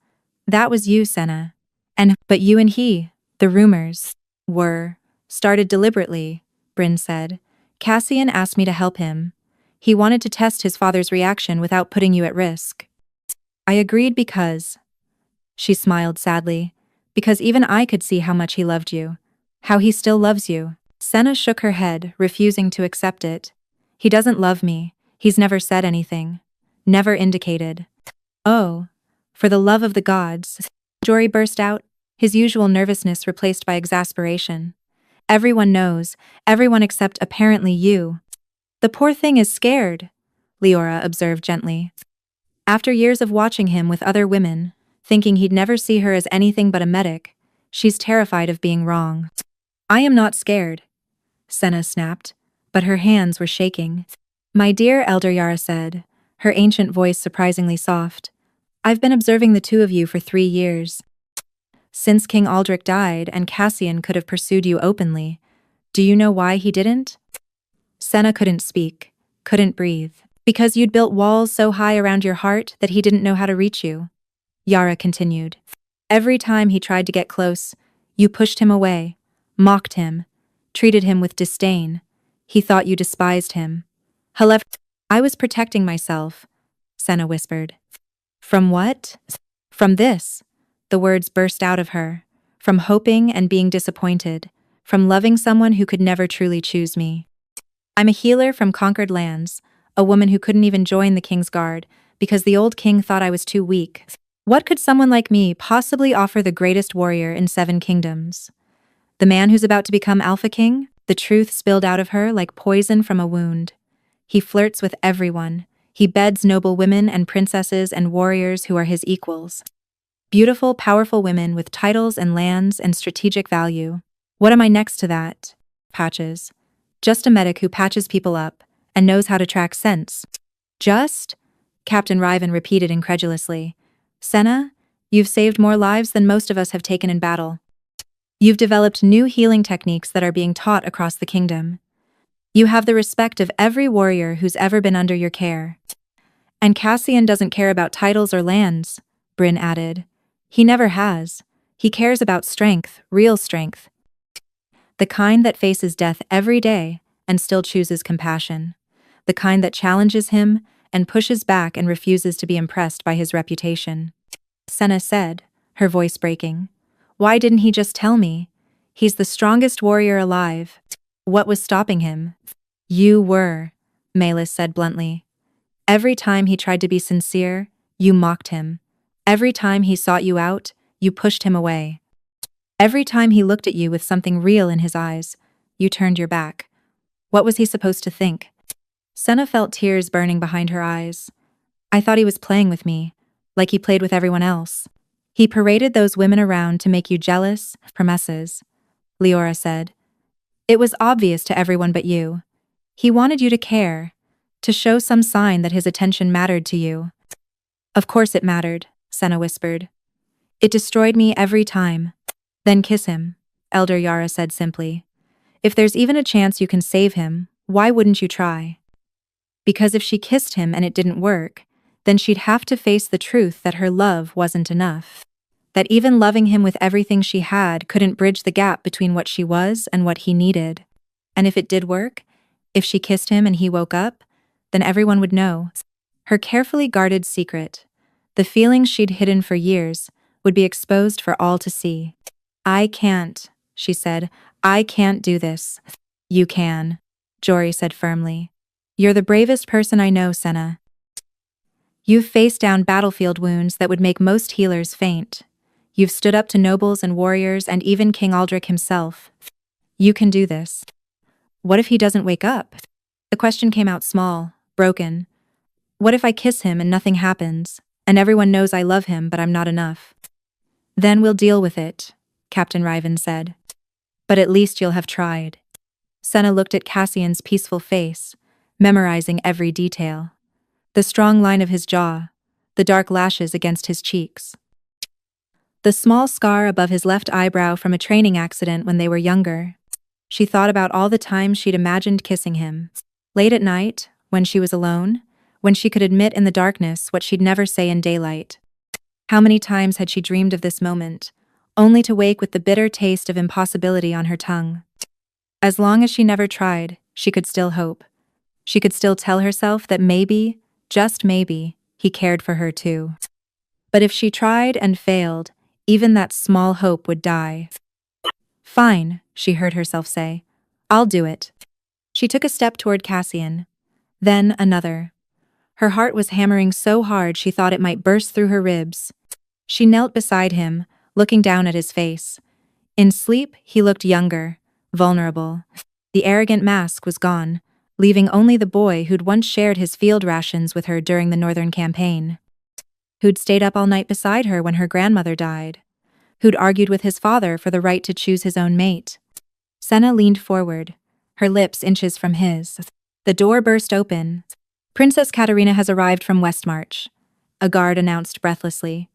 That was you, Senna. But you and he, the rumors, started deliberately, Bryn said. Cassian asked me to help him. He wanted to test his father's reaction without putting you at risk. I agreed because... She smiled sadly. Because even I could see how much he loved you. How he still loves you. Senna shook her head, refusing to accept it. He doesn't love me. He's never said anything. Never indicated. Oh, for the love of the gods, Jory burst out, his usual nervousness replaced by exasperation. Everyone knows, everyone except apparently you. The poor thing is scared, Leora observed gently. After years of watching him with other women, thinking he'd never see her as anything but a medic, she's terrified of being wrong. I am not scared, Senna snapped, but her hands were shaking. My dear Elder Yara said, her ancient voice surprisingly soft. I've been observing the two of you for 3 years. Since King Aldrich died and Cassian could have pursued you openly, do you know why he didn't? Senna couldn't speak, couldn't breathe, because you'd built walls so high around your heart that he didn't know how to reach you. Yara continued. Every time he tried to get close, you pushed him away, mocked him, treated him with disdain. He thought you despised him. However, I was protecting myself, Senna whispered. From what? From this. The words burst out of her. From hoping and being disappointed. From loving someone who could never truly choose me. I'm a healer from conquered lands, a woman who couldn't even join the king's guard because the old king thought I was too weak. What could someone like me possibly offer the greatest warrior in 7 kingdoms? The man who's about to become Alpha King? The truth spilled out of her like poison from a wound. He flirts with everyone. He beds noble women and princesses and warriors who are his equals. Beautiful, powerful women with titles and lands and strategic value. What am I next to that? Patches. Just a medic who patches people up and knows how to track scents. Just? Captain Riven repeated incredulously. Senna, you've saved more lives than most of us have taken in battle. You've developed new healing techniques that are being taught across the kingdom. You have the respect of every warrior who's ever been under your care. And Cassian doesn't care about titles or lands, Bryn added. He never has. He cares about strength, real strength. The kind that faces death every day and still chooses compassion. The kind that challenges him and pushes back and refuses to be impressed by his reputation. Senna said, her voice breaking. Why didn't he just tell me? He's the strongest warrior alive. What was stopping him? You were, Melis said bluntly. Every time he tried to be sincere, you mocked him. Every time he sought you out, you pushed him away. Every time he looked at you with something real in his eyes, you turned your back. What was he supposed to think? Senna felt tears burning behind her eyes. I thought he was playing with me, like he played with everyone else. He paraded those women around to make you jealous, promesses, Leora said. It was obvious to everyone but you. He wanted you to care, to show some sign that his attention mattered to you. Of course it mattered, Senna whispered. It destroyed me every time. Then kiss him, Elder Yara said simply. If there's even a chance you can save him, why wouldn't you try? Because if she kissed him and it didn't work, then she'd have to face the truth that her love wasn't enough. That even loving him with everything she had couldn't bridge the gap between what she was and what he needed. And if it did work, if she kissed him and he woke up, then everyone would know. Her carefully guarded secret, the feelings she'd hidden for years, would be exposed for all to see. I can't, she said. I can't do this. You can, Jory said firmly. You're the bravest person I know, Senna. You've faced down battlefield wounds that would make most healers faint. You've stood up to nobles and warriors and even King Aldrich himself. You can do this. What if he doesn't wake up? The question came out small, broken. What if I kiss him and nothing happens, and everyone knows I love him but I'm not enough? Then we'll deal with it, Captain Riven said. But at least you'll have tried. Senna looked at Cassian's peaceful face, memorizing every detail. The strong line of his jaw, the dark lashes against his cheeks. The small scar above his left eyebrow from a training accident when they were younger. She thought about all the times she'd imagined kissing him. Late at night, when she was alone, when she could admit in the darkness what she'd never say in daylight. How many times had she dreamed of this moment, only to wake with the bitter taste of impossibility on her tongue? As long as she never tried, she could still hope. She could still tell herself that maybe, just maybe, he cared for her too. But if she tried and failed, even that small hope would die. Fine, she heard herself say. I'll do it. She took a step toward Cassian. Then another. Her heart was hammering so hard she thought it might burst through her ribs. She knelt beside him, looking down at his face. In sleep, he looked younger, vulnerable. The arrogant mask was gone, leaving only the boy who'd once shared his field rations with her during the Northern Campaign. Who'd stayed up all night beside her when her grandmother died. Who'd argued with his father for the right to choose his own mate. Senna leaned forward, her lips inches from his. The door burst open. Princess Katerina has arrived from Westmarch, a guard announced breathlessly.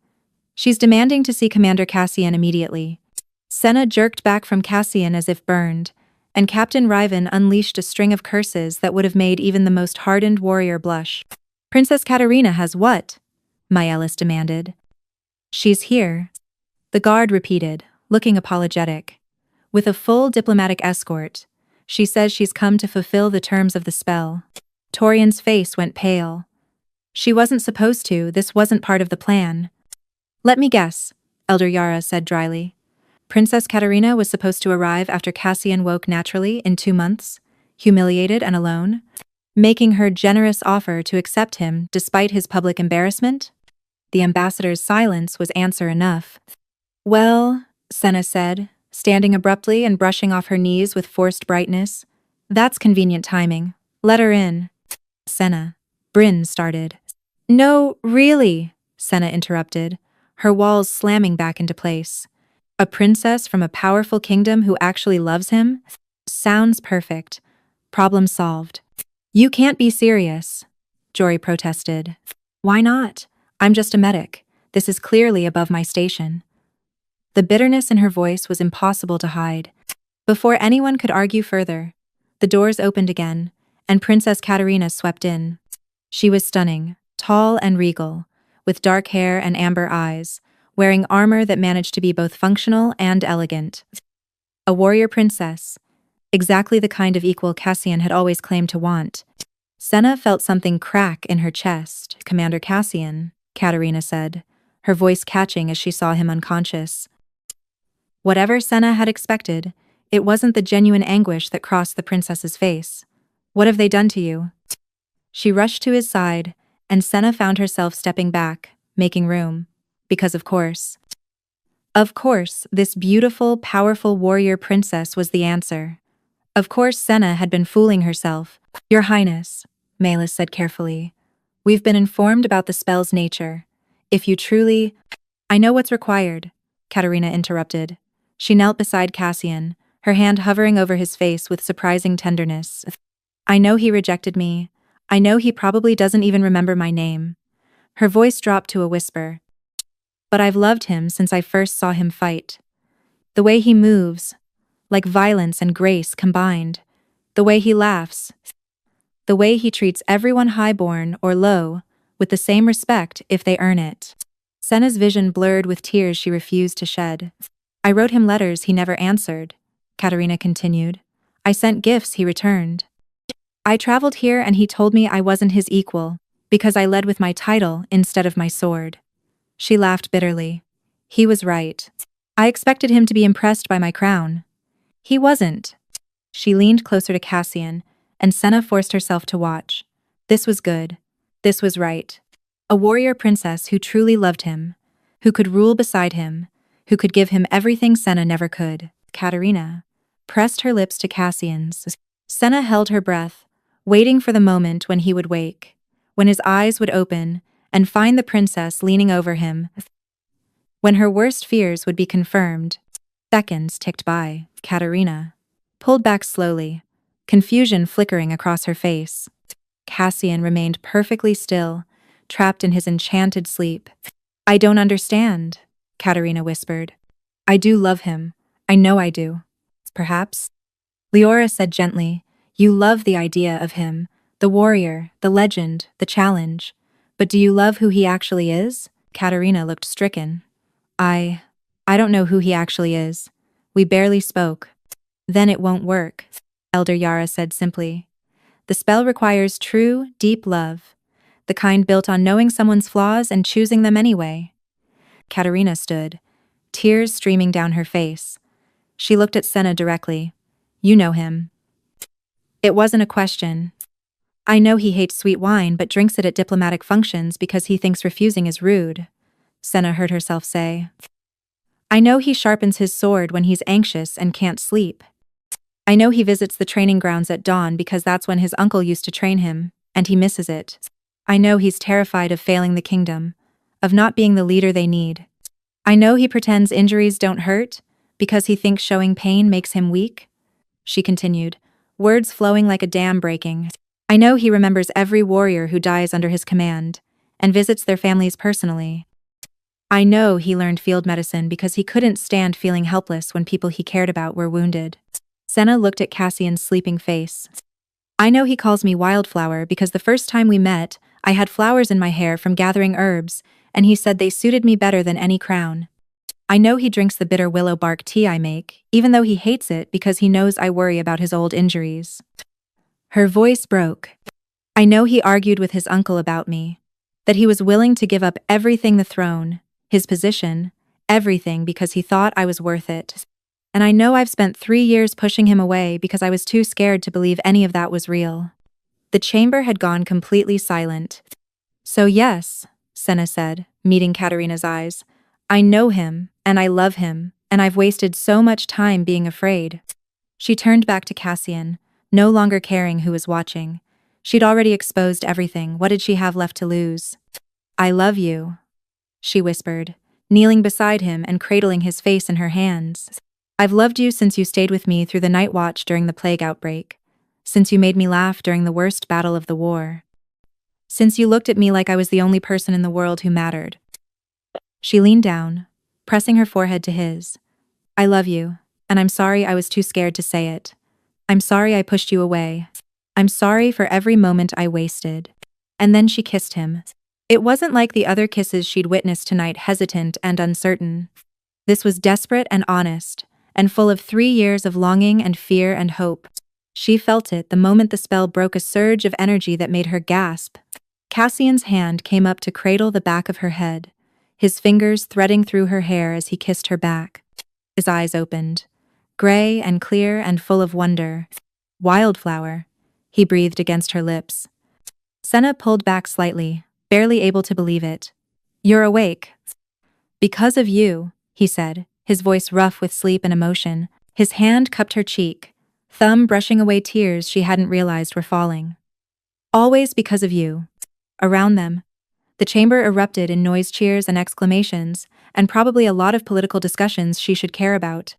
She's demanding to see Commander Cassian immediately. Senna jerked back from Cassian as if burned, and Captain Riven unleashed a string of curses that would have made even the most hardened warrior blush. Princess Katerina has what? Maelis demanded. She's here, the guard repeated, looking apologetic. With a full diplomatic escort, she says she's come to fulfill the terms of the spell. Torian's face went pale. She wasn't supposed to, this wasn't part of the plan. Let me guess, Elder Yara said dryly. Princess Katerina was supposed to arrive after Cassian woke naturally in 2 months, humiliated and alone, making her generous offer to accept him despite his public embarrassment? The ambassador's silence was answer enough. Well, Senna said, standing abruptly and brushing off her knees with forced brightness. That's convenient timing. Let her in. Senna. Bryn started. No, really, Senna interrupted, her walls slamming back into place. A princess from a powerful kingdom who actually loves him? Sounds perfect. Problem solved. You can't be serious, Jory protested. Why not? I'm just a medic. This is clearly above my station. The bitterness in her voice was impossible to hide. Before anyone could argue further, the doors opened again, and Princess Katerina swept in. She was stunning, tall and regal, with dark hair and amber eyes, wearing armor that managed to be both functional and elegant. A warrior princess, exactly the kind of equal Cassian had always claimed to want. Senna felt something crack in her chest. Commander Cassian, Katerina said, her voice catching as she saw him unconscious. Whatever Senna had expected, it wasn't the genuine anguish that crossed the princess's face. What have they done to you? She rushed to his side, and Senna found herself stepping back, making room. Because of course, this beautiful, powerful warrior princess was the answer. Of course Senna had been fooling herself. Your Highness, Malus said carefully, we've been informed about the spell's nature. If you truly— I know what's required, Katerina interrupted. She knelt beside Cassian, her hand hovering over his face with surprising tenderness. I know he rejected me. I know he probably doesn't even remember my name. Her voice dropped to a whisper. But I've loved him since I first saw him fight. The way he moves, like violence and grace combined. The way he laughs. The way he treats everyone highborn or low, with the same respect if they earn it. Senna's vision blurred with tears she refused to shed. I wrote him letters he never answered, Katerina continued. I sent gifts he returned. I traveled here and he told me I wasn't his equal, because I led with my title instead of my sword. She laughed bitterly. He was right. I expected him to be impressed by my crown. He wasn't. She leaned closer to Cassian, and Senna forced herself to watch. This was good. This was right. A warrior princess who truly loved him, who could rule beside him, who could give him everything Senna never could. Katerina pressed her lips to Cassian's. Senna held her breath, waiting for the moment when he would wake, when his eyes would open and find the princess leaning over him, when her worst fears would be confirmed. Seconds ticked by. Katerina pulled back slowly, confusion flickering across her face. Cassian remained perfectly still, trapped in his enchanted sleep. I don't understand, Katerina whispered. I do love him. I know I do. Perhaps? Leora said gently, you love the idea of him, the warrior, the legend, the challenge. But do you love who he actually is? Katerina looked stricken. I don't know who he actually is. We barely spoke. Then it won't work, Elder Yara said simply. The spell requires true, deep love, the kind built on knowing someone's flaws and choosing them anyway. Katerina stood, tears streaming down her face. She looked at Senna directly. You know him. It wasn't a question. I know he hates sweet wine but drinks it at diplomatic functions because he thinks refusing is rude, Senna heard herself say. I know he sharpens his sword when he's anxious and can't sleep. I know he visits the training grounds at dawn because that's when his uncle used to train him, and he misses it. I know he's terrified of failing the kingdom, of not being the leader they need. I know he pretends injuries don't hurt because he thinks showing pain makes him weak, she continued, words flowing like a dam breaking. I know he remembers every warrior who dies under his command, and visits their families personally. I know he learned field medicine because he couldn't stand feeling helpless when people he cared about were wounded. Senna looked at Cassian's sleeping face. I know he calls me Wildflower because the first time we met, I had flowers in my hair from gathering herbs, and he said they suited me better than any crown. I know he drinks the bitter willow bark tea I make, even though he hates it because he knows I worry about his old injuries. Her voice broke. I know he argued with his uncle about me, that he was willing to give up everything, the throne, his position, everything because he thought I was worth it. And I know I've spent 3 years pushing him away because I was too scared to believe any of that was real. The chamber had gone completely silent. So yes, Senna said, meeting Katerina's eyes. I know him, and I love him, and I've wasted so much time being afraid. She turned back to Cassian, no longer caring who was watching. She'd already exposed everything. What did she have left to lose? I love you, she whispered, kneeling beside him and cradling his face in her hands. I've loved you since you stayed with me through the night watch during the plague outbreak, since you made me laugh during the worst battle of the war, since you looked at me like I was the only person in the world who mattered. She leaned down, pressing her forehead to his. I love you, and I'm sorry I was too scared to say it. I'm sorry I pushed you away. I'm sorry for every moment I wasted. And then she kissed him. It wasn't like the other kisses she'd witnessed tonight, hesitant and uncertain. This was desperate and honest, and full of 3 years of longing and fear and hope. She felt it the moment the spell broke, a surge of energy that made her gasp. Cassian's hand came up to cradle the back of her head, his fingers threading through her hair as he kissed her back. His eyes opened, gray and clear and full of wonder. "Wildflower," he breathed against her lips. Senna pulled back slightly, barely able to believe it. "You're awake." "Because of you," he said, his voice rough with sleep and emotion. His hand cupped her cheek, thumb brushing away tears she hadn't realized were falling. "Always because of you." Around them, the chamber erupted in noise, cheers, and exclamations, and probably a lot of political discussions she should care about.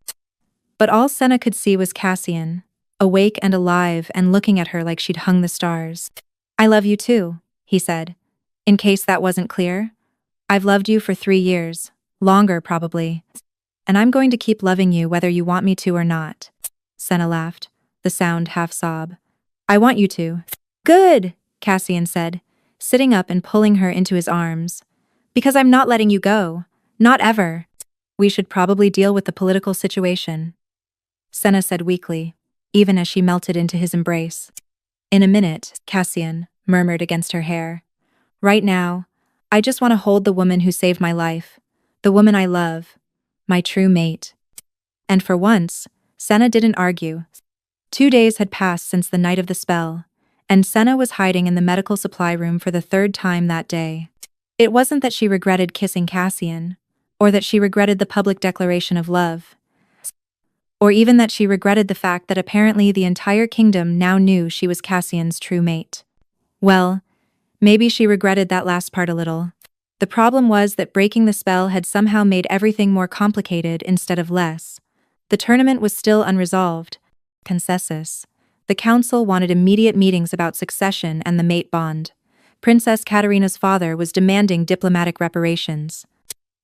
But all Senna could see was Cassian, awake and alive and looking at her like she'd hung the stars. "I love you too," he said. "In case that wasn't clear, I've loved you for 3 years, longer probably. And I'm going to keep loving you whether you want me to or not." Senna laughed, the sound half-sob. "I want you to." "Good," Cassian said, sitting up and pulling her into his arms. "Because I'm not letting you go. Not ever. We should probably deal with the political situation," Senna said weakly, even as she melted into his embrace. "In a minute," Cassian murmured against her hair. "Right now, I just want to hold the woman who saved my life, the woman I love, my true mate." And for once, Senna didn't argue. 2 days had passed since the night of the spell, and Senna was hiding in the medical supply room for the 3rd time that day. It wasn't that she regretted kissing Cassian, or that she regretted the public declaration of love, or even that she regretted the fact that apparently the entire kingdom now knew she was Cassian's true mate. Well, maybe she regretted that last part a little. The problem was that breaking the spell had somehow made everything more complicated instead of less. The tournament was still unresolved. Consensus. The council wanted immediate meetings about succession and the mate bond. Princess Katarina's father was demanding diplomatic reparations.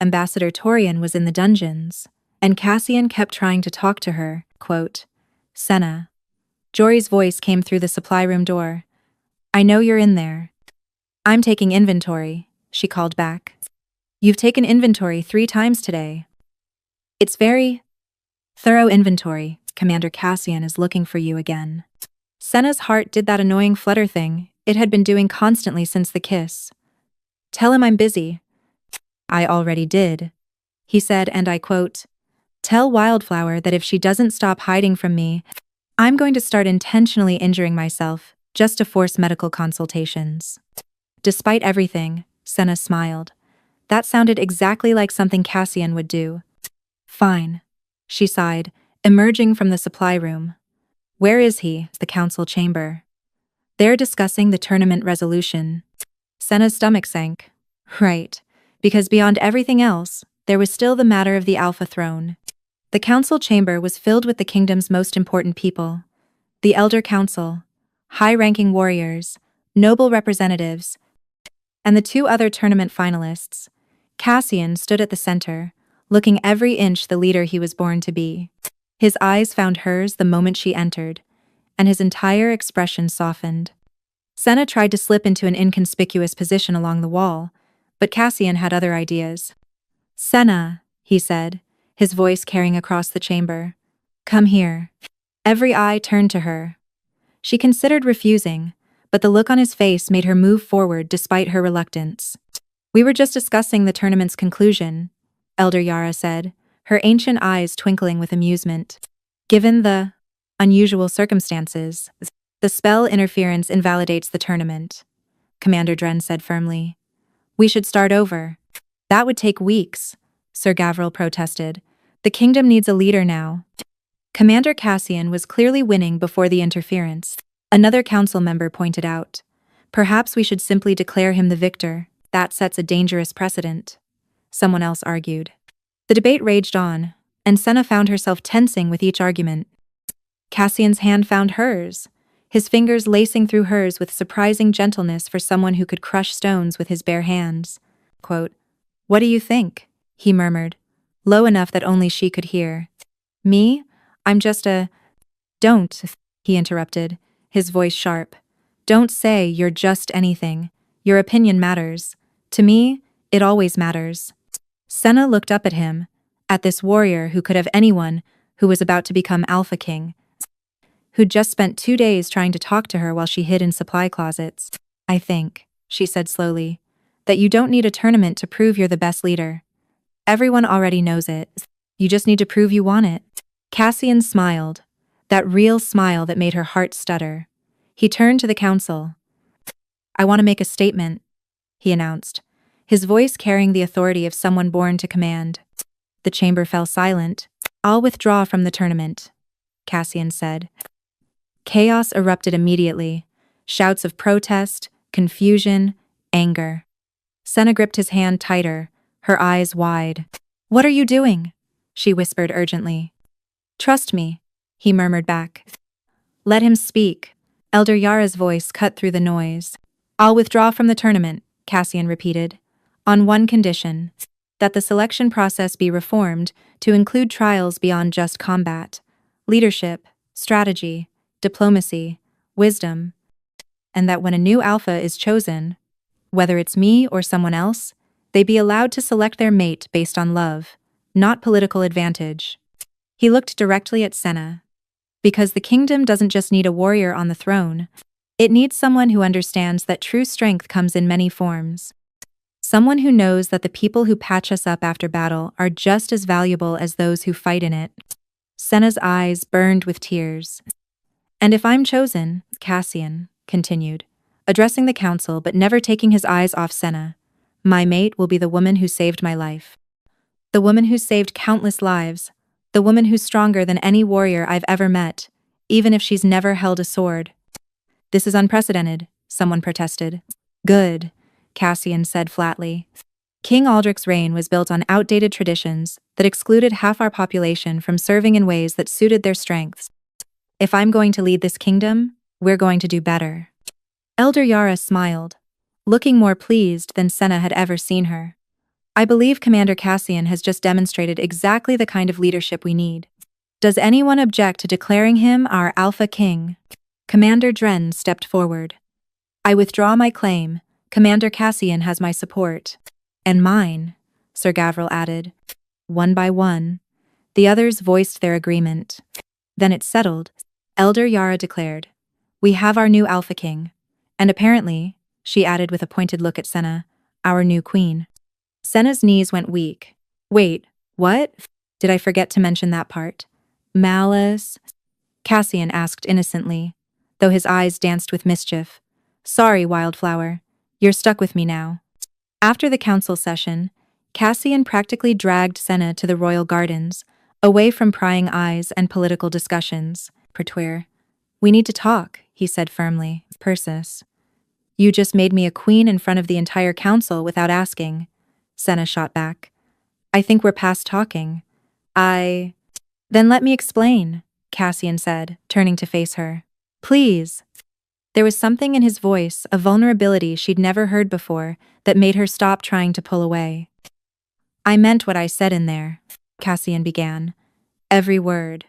Ambassador Torian was in the dungeons, and Cassian kept trying to talk to her. Quote, "Senna." Jory's voice came through the supply room door. "I know you're in there." "I'm taking inventory," she called back. "You've taken inventory 3 times today." "It's very thorough inventory. Commander Cassian is looking for you again." Senna's heart did that annoying flutter thing it had been doing constantly since the kiss. "Tell him I'm busy." "I already did," he said, and I quote, "Tell Wildflower that if she doesn't stop hiding from me, I'm going to start intentionally injuring myself just to force medical consultations." Despite everything, Senna smiled. That sounded exactly like something Cassian would do. "Fine," she sighed, emerging from the supply room. "Where is he?" "The council chamber. They're discussing the tournament resolution." Senna's stomach sank. Right, because beyond everything else, there was still the matter of the Alpha Throne. The council chamber was filled with the kingdom's most important people. The Elder Council, high-ranking warriors, noble representatives, and the 2 other tournament finalists. Cassian stood at the center, looking every inch the leader he was born to be. His eyes found hers the moment she entered, and his entire expression softened. Senna tried to slip into an inconspicuous position along the wall, but Cassian had other ideas. "Senna," he said, his voice carrying across the chamber. "Come here." Every eye turned to her. She considered refusing, but the look on his face made her move forward despite her reluctance. "We were just discussing the tournament's conclusion," Elder Yara said, her ancient eyes twinkling with amusement. "Given the unusual circumstances, the spell interference invalidates the tournament," Commander Dren said firmly. "We should start over." "That would take weeks," Sir Gavril protested. "The kingdom needs a leader now." Commander Cassian was clearly winning before the interference. Another council member pointed out. "Perhaps we should simply declare him the victor. That sets a dangerous precedent," someone else argued. The debate raged on, and Senna found herself tensing with each argument. Cassian's hand found hers, his fingers lacing through hers with surprising gentleness for someone who could crush stones with his bare hands. Quote, "What do you think?" he murmured, low enough that only she could hear. "Me? I'm just a—" "Don't," he interrupted, his voice sharp. "Don't say you're just anything. Your opinion matters. To me, it always matters." Senna looked up at him, at this warrior who could have anyone who was about to become Alpha King, who'd just spent 2 days trying to talk to her while she hid in supply closets. I think, she said slowly, that you don't need a tournament to prove you're the best leader. Everyone already knows it. You just need to prove you want it. Cassian smiled, that real smile that made her heart stutter. He turned to the council. I want to make a statement, he announced, his voice carrying the authority of someone born to command. The chamber fell silent. I'll withdraw from the tournament, Cassian said. Chaos erupted immediately. Shouts of protest, confusion, anger. Senna gripped his hand tighter, her eyes wide. What are you doing? She whispered urgently. Trust me, he murmured back. Let him speak. Elder Yara's voice cut through the noise. I'll withdraw from the tournament, Cassian repeated, on one condition, that the selection process be reformed to include trials beyond just combat, leadership, strategy, diplomacy, wisdom, and that when a new alpha is chosen, whether it's me or someone else, they be allowed to select their mate based on love, not political advantage. He looked directly at Senna. Because the kingdom doesn't just need a warrior on the throne, it needs someone who understands that true strength comes in many forms. Someone who knows that the people who patch us up after battle are just as valuable as those who fight in it. Senna's eyes burned with tears. And if I'm chosen, Cassian continued, addressing the council but never taking his eyes off Senna, my mate will be the woman who saved my life. The woman who saved countless lives. The woman who's stronger than any warrior I've ever met, even if she's never held a sword. This is unprecedented, someone protested. Good, Cassian said flatly. King Aldrich's reign was built on outdated traditions that excluded half our population from serving in ways that suited their strengths. If I'm going to lead this kingdom, we're going to do better. Elder Yara smiled, looking more pleased than Senna had ever seen her. I believe Commander Cassian has just demonstrated exactly the kind of leadership we need. Does anyone object to declaring him our Alpha King? Commander Dren stepped forward. I withdraw my claim. Commander Cassian has my support. And mine, Sir Gavril added. One by one, the others voiced their agreement. Then it's settled, Elder Yara declared. We have our new Alpha King. And apparently, she added with a pointed look at Senna, our new queen. Senna's knees went weak. Wait, what? Did I forget to mention that part? Malice? Cassian asked innocently, though his eyes danced with mischief. Sorry, Wildflower. You're stuck with me now. After the council session, Cassian practically dragged Senna to the royal gardens, away from prying eyes and political discussions. Pertwere. We need to talk, he said firmly. Persis. You just made me a queen in front of the entire council without asking. Senna shot back. I think we're past talking. Then let me explain, Cassian said, turning to face her. Please. There was something in his voice, a vulnerability she'd never heard before, that made her stop trying to pull away. I meant what I said in there, Cassian began. Every word.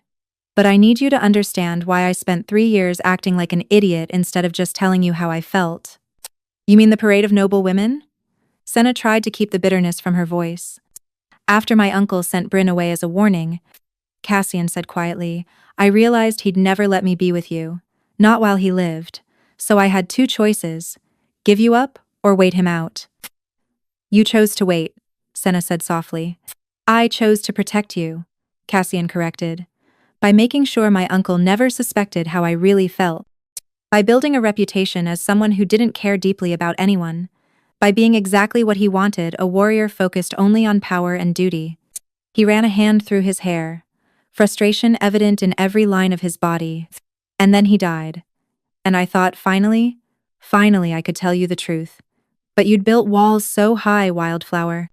But I need you to understand why I spent 3 years acting like an idiot instead of just telling you how I felt. You mean the parade of noble women? Senna tried to keep the bitterness from her voice. After my uncle sent Bryn away as a warning, Cassian said quietly, I realized he'd never let me be with you. Not while he lived. So I had 2 choices. Give you up, or wait him out. You chose to wait, Senna said softly. I chose to protect you, Cassian corrected. By making sure my uncle never suspected how I really felt. By building a reputation as someone who didn't care deeply about anyone. By being exactly what he wanted, a warrior focused only on power and duty. He ran a hand through his hair, frustration evident in every line of his body. And then he died. And I thought, finally I could tell you the truth. But you'd built walls so high, Wildflower.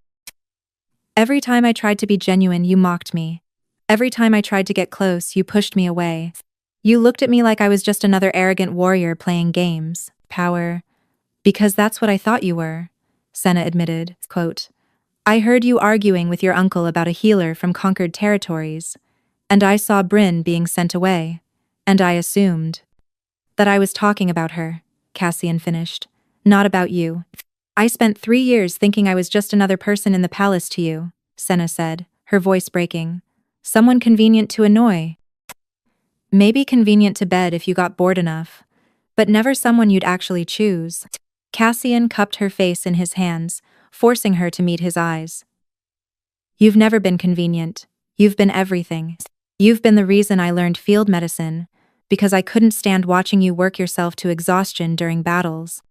Every time I tried to be genuine, you mocked me. Every time I tried to get close, you pushed me away. You looked at me like I was just another arrogant warrior playing games. Power. Because that's what I thought you were, Senna admitted, quote, I heard you arguing with your uncle about a healer from conquered territories, and I saw Bryn being sent away, and I assumed that I was talking about her, Cassian finished, not about you. I spent 3 years thinking I was just another person in the palace to you, Senna said, her voice breaking. Someone convenient to annoy. Maybe convenient to bed if you got bored enough, but never someone you'd actually choose. Cassian cupped her face in his hands, forcing her to meet his eyes. You've never been convenient. You've been everything. You've been the reason I learned field medicine, because I couldn't stand watching you work yourself to exhaustion during battles.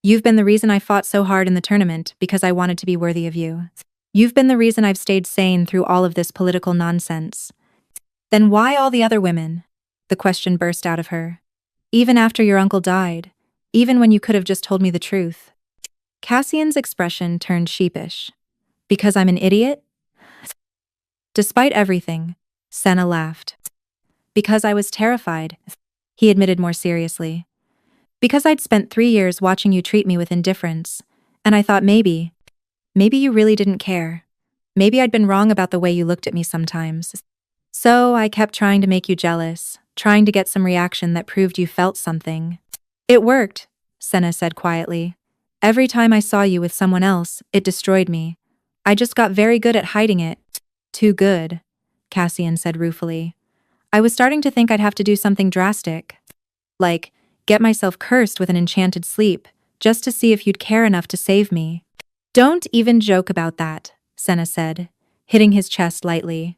You've been the reason I fought so hard in the tournament, because I wanted to be worthy of you. You've been the reason I've stayed sane through all of this political nonsense. Then why all the other women? The question burst out of her. Even after your uncle died, even when you could have just told me the truth. Cassian's expression turned sheepish. Because I'm an idiot? Despite everything, Senna laughed. Because I was terrified, he admitted more seriously. Because I'd spent 3 years watching you treat me with indifference, and I thought maybe you really didn't care. Maybe I'd been wrong about the way you looked at me sometimes. So I kept trying to make you jealous, trying to get some reaction that proved you felt something. It worked, Senna said quietly. Every time I saw you with someone else, it destroyed me. I just got very good at hiding it. Too good, Cassian said ruefully. I was starting to think I'd have to do something drastic. Like, get myself cursed with an enchanted sleep, just to see if you'd care enough to save me. Don't even joke about that, Senna said, hitting his chest lightly.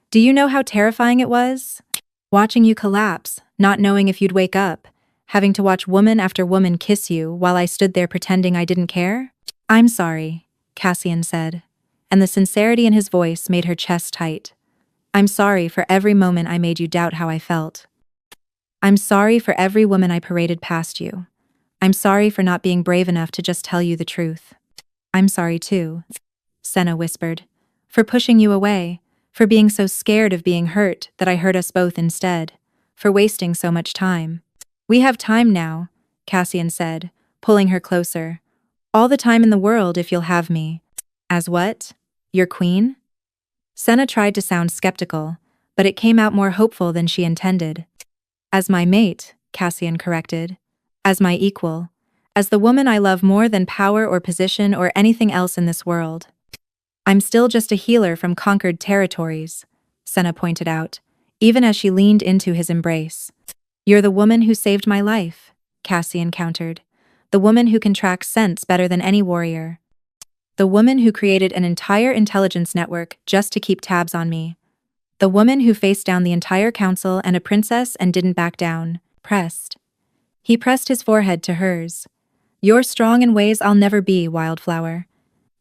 Do you know how terrifying it was? Watching you collapse, not knowing if you'd wake up, having to watch woman after woman kiss you while I stood there pretending I didn't care? I'm sorry, Cassian said, and the sincerity in his voice made her chest tight. I'm sorry for every moment I made you doubt how I felt. I'm sorry for every woman I paraded past you. I'm sorry for not being brave enough to just tell you the truth. I'm sorry too, Senna whispered, for pushing you away, for being so scared of being hurt that I hurt us both instead, for wasting so much time. We have time now, Cassian said, pulling her closer. All the time in the world if you'll have me. As what? Your queen? Senna tried to sound skeptical, but it came out more hopeful than she intended. As my mate, Cassian corrected. As my equal. As the woman I love more than power or position or anything else in this world. I'm still just a healer from conquered territories, Senna pointed out, even as she leaned into his embrace. You're the woman who saved my life, Cassian countered. The woman who can track scents better than any warrior. The woman who created an entire intelligence network just to keep tabs on me. The woman who faced down the entire council and a princess and didn't back down, pressed. He pressed his forehead to hers. You're strong in ways I'll never be, Wildflower.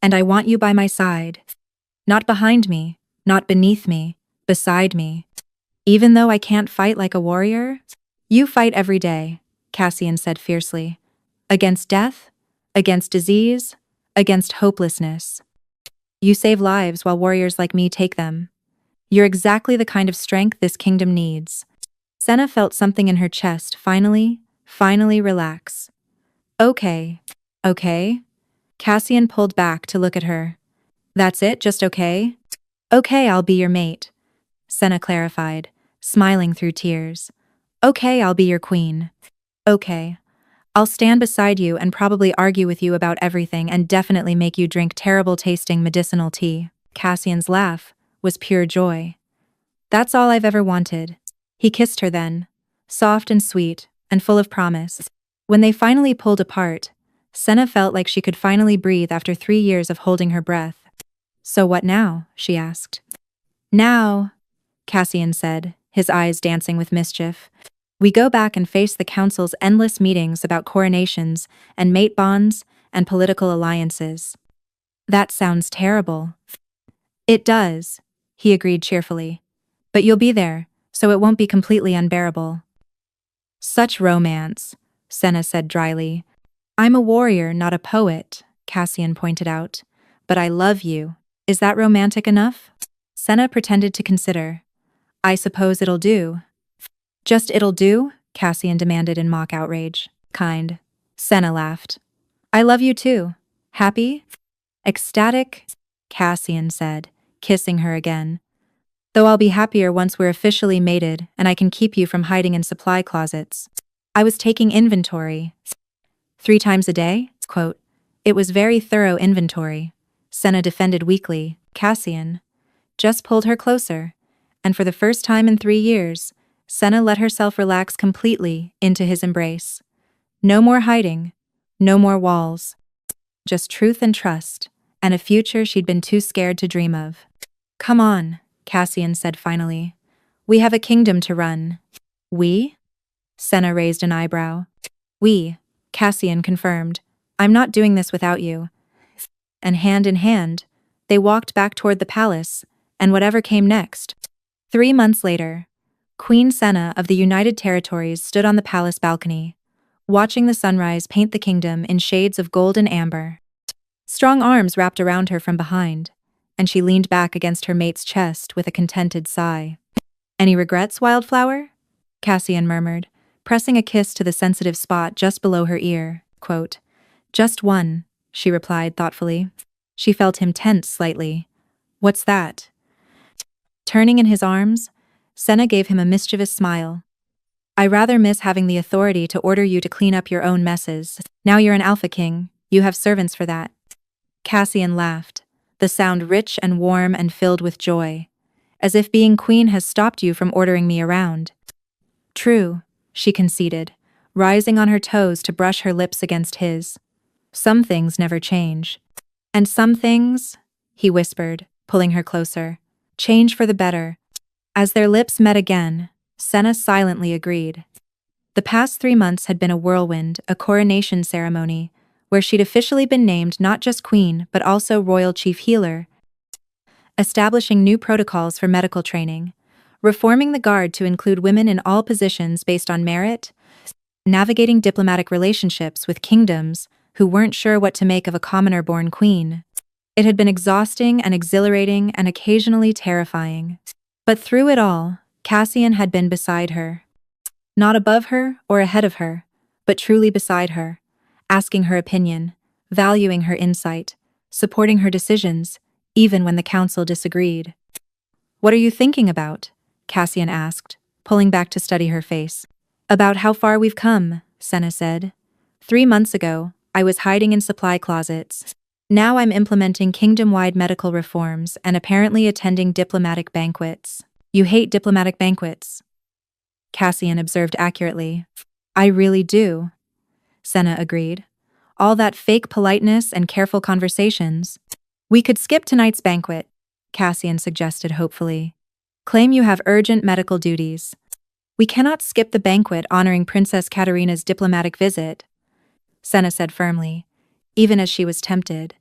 And I want you by my side. Not behind me, not beneath me, beside me. Even though I can't fight like a warrior, you fight every day, Cassian said fiercely. Against death, against disease, against hopelessness. You save lives while warriors like me take them. You're exactly the kind of strength this kingdom needs. Senna felt something in her chest finally relax. Okay. Cassian pulled back to look at her. That's it, just okay? Okay, I'll be your mate, Senna clarified, smiling through tears. Okay, I'll be your queen. Okay. I'll stand beside you and probably argue with you about everything and definitely make you drink terrible-tasting medicinal tea. Cassian's laugh was pure joy. That's all I've ever wanted. He kissed her then, soft and sweet and full of promise. When they finally pulled apart, Senna felt like she could finally breathe after 3 years of holding her breath. So what now? She asked. Now, Cassian said, his eyes dancing with mischief. We go back and face the council's endless meetings about coronations and mate bonds and political alliances. That sounds terrible. It does, he agreed cheerfully. But you'll be there, so it won't be completely unbearable. Such romance, Senna said dryly. I'm a warrior, not a poet, Cassian pointed out. But I love you. Is that romantic enough? Senna pretended to consider. I suppose it'll do. Just it'll do? Cassian demanded in mock outrage. Kind. Senna laughed. I love you too. Happy? Ecstatic? Cassian said, kissing her again. Though I'll be happier once we're officially mated and I can keep you from hiding in supply closets. I was taking inventory. 3 times a day? Quote. It was very thorough inventory. Senna defended weakly. Cassian just pulled her closer, and for the first time in 3 years, Senna let herself relax completely into his embrace. No more hiding, no more walls. Just truth and trust, and a future she'd been too scared to dream of. Come on, Cassian said finally. We have a kingdom to run. We? Senna raised an eyebrow. We, Cassian confirmed. I'm not doing this without you. And hand in hand, they walked back toward the palace, and whatever came next. 3 months later, Queen Senna of the United Territories stood on the palace balcony, watching the sunrise paint the kingdom in shades of gold and amber. Strong arms wrapped around her from behind, and she leaned back against her mate's chest with a contented sigh. Any regrets, Wildflower? Cassian murmured, pressing a kiss to the sensitive spot just below her ear. Quote, just one, she replied thoughtfully. She felt him tense slightly. What's that? Turning in his arms, Senna gave him a mischievous smile. I rather miss having the authority to order you to clean up your own messes. Now you're an alpha king, you have servants for that. Cassian laughed, the sound rich and warm and filled with joy, as if being queen has stopped you from ordering me around. True, she conceded, rising on her toes to brush her lips against his. Some things never change. And some things, he whispered, pulling her closer, change for the better. As their lips met again, Senna silently agreed. The past 3 months had been a whirlwind, a coronation ceremony, where she'd officially been named not just queen but also royal chief healer, establishing new protocols for medical training, reforming the guard to include women in all positions based on merit, navigating diplomatic relationships with kingdoms who weren't sure what to make of a commoner-born queen. It had been exhausting and exhilarating and occasionally terrifying. But through it all, Cassian had been beside her. Not above her or ahead of her, but truly beside her, asking her opinion, valuing her insight, supporting her decisions, even when the council disagreed. What are you thinking about? Cassian asked, pulling back to study her face. About how far we've come, Senna said. 3 months ago, I was hiding in supply closets. Now I'm implementing kingdom-wide medical reforms and apparently attending diplomatic banquets. You hate diplomatic banquets, Cassian observed accurately. I really do, Senna agreed. All that fake politeness and careful conversations. We could skip tonight's banquet, Cassian suggested hopefully. Claim you have urgent medical duties. We cannot skip the banquet honoring Princess Katarina's diplomatic visit, Senna said firmly, even as she was tempted.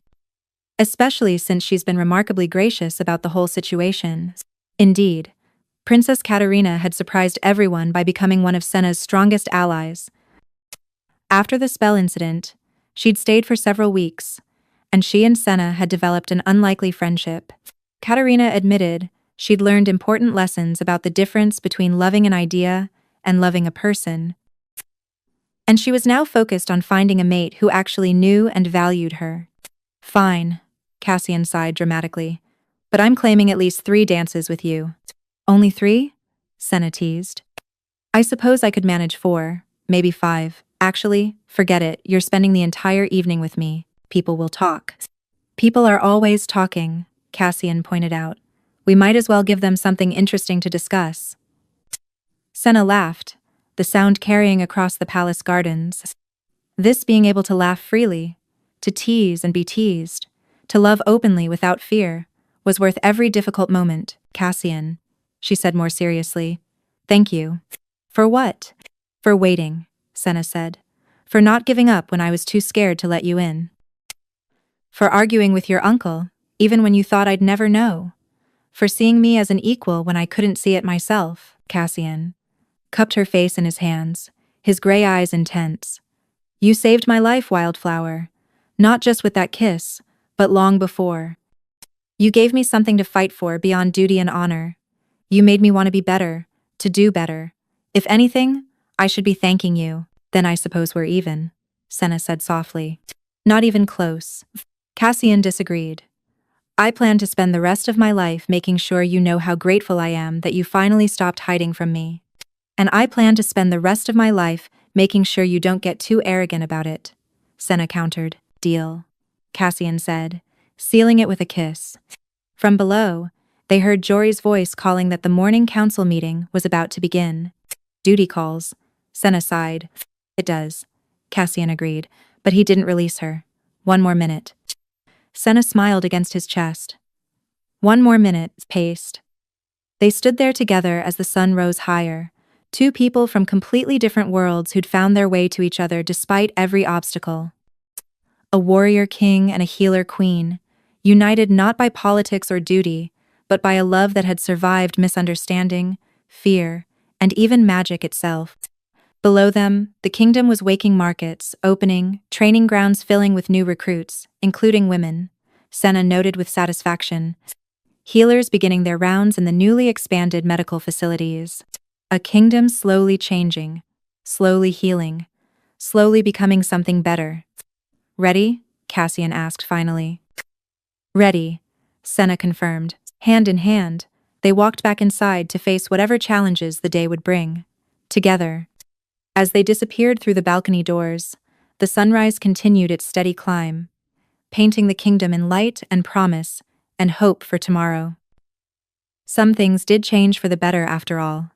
Especially since she's been remarkably gracious about the whole situation. Indeed, Princess Katarina had surprised everyone by becoming one of Senna's strongest allies. After the spell incident, she'd stayed for several weeks, and she and Senna had developed an unlikely friendship. Katarina admitted she'd learned important lessons about the difference between loving an idea and loving a person, and she was now focused on finding a mate who actually knew and valued her. Fine, Cassian sighed dramatically, but I'm claiming at least 3 dances with you. Only 3? Senna teased. I suppose I could manage 4, maybe 5. Actually, forget it, you're spending the entire evening with me. People will talk. People are always talking, Cassian pointed out. We might as well give them something interesting to discuss. Senna laughed, the sound carrying across the palace gardens. This being able to laugh freely, to tease and be teased, to love openly without fear, was worth every difficult moment, Cassian, she said more seriously. Thank you. For what? For waiting, Senna said. For not giving up when I was too scared to let you in. For arguing with your uncle, even when you thought I'd never know. For seeing me as an equal when I couldn't see it myself, Cassian cupped her face in his hands, his gray eyes intense. You saved my life, Wildflower. Not just with that kiss, but long before. You gave me something to fight for beyond duty and honor. You made me want to be better, to do better. If anything, I should be thanking you. Then I suppose we're even, Senna said softly. Not even close. Cassian disagreed. I plan to spend the rest of my life making sure you know how grateful I am that you finally stopped hiding from me. And I plan to spend the rest of my life making sure you don't get too arrogant about it, Senna countered. Deal, Cassian said, sealing it with a kiss. From below, they heard Jory's voice calling that the morning council meeting was about to begin. Duty calls. Senna sighed. It does. Cassian agreed, but he didn't release her. One more minute. Senna smiled against his chest. One more minute, paced. They stood there together as the sun rose higher, two people from completely different worlds who'd found their way to each other despite every obstacle. A warrior king and a healer queen, united not by politics or duty, but by a love that had survived misunderstanding, fear, and even magic itself. Below them, the kingdom was waking markets, opening, training grounds filling with new recruits, including women. Senna noted with satisfaction. Healers beginning their rounds in the newly expanded medical facilities. A kingdom slowly changing, slowly healing, slowly becoming something better. Ready? Cassian asked finally. Ready, Senna confirmed. Hand in hand, they walked back inside to face whatever challenges the day would bring. Together. As they disappeared through the balcony doors, the sunrise continued its steady climb, painting the kingdom in light and promise and hope for tomorrow. Some things did change for the better after all.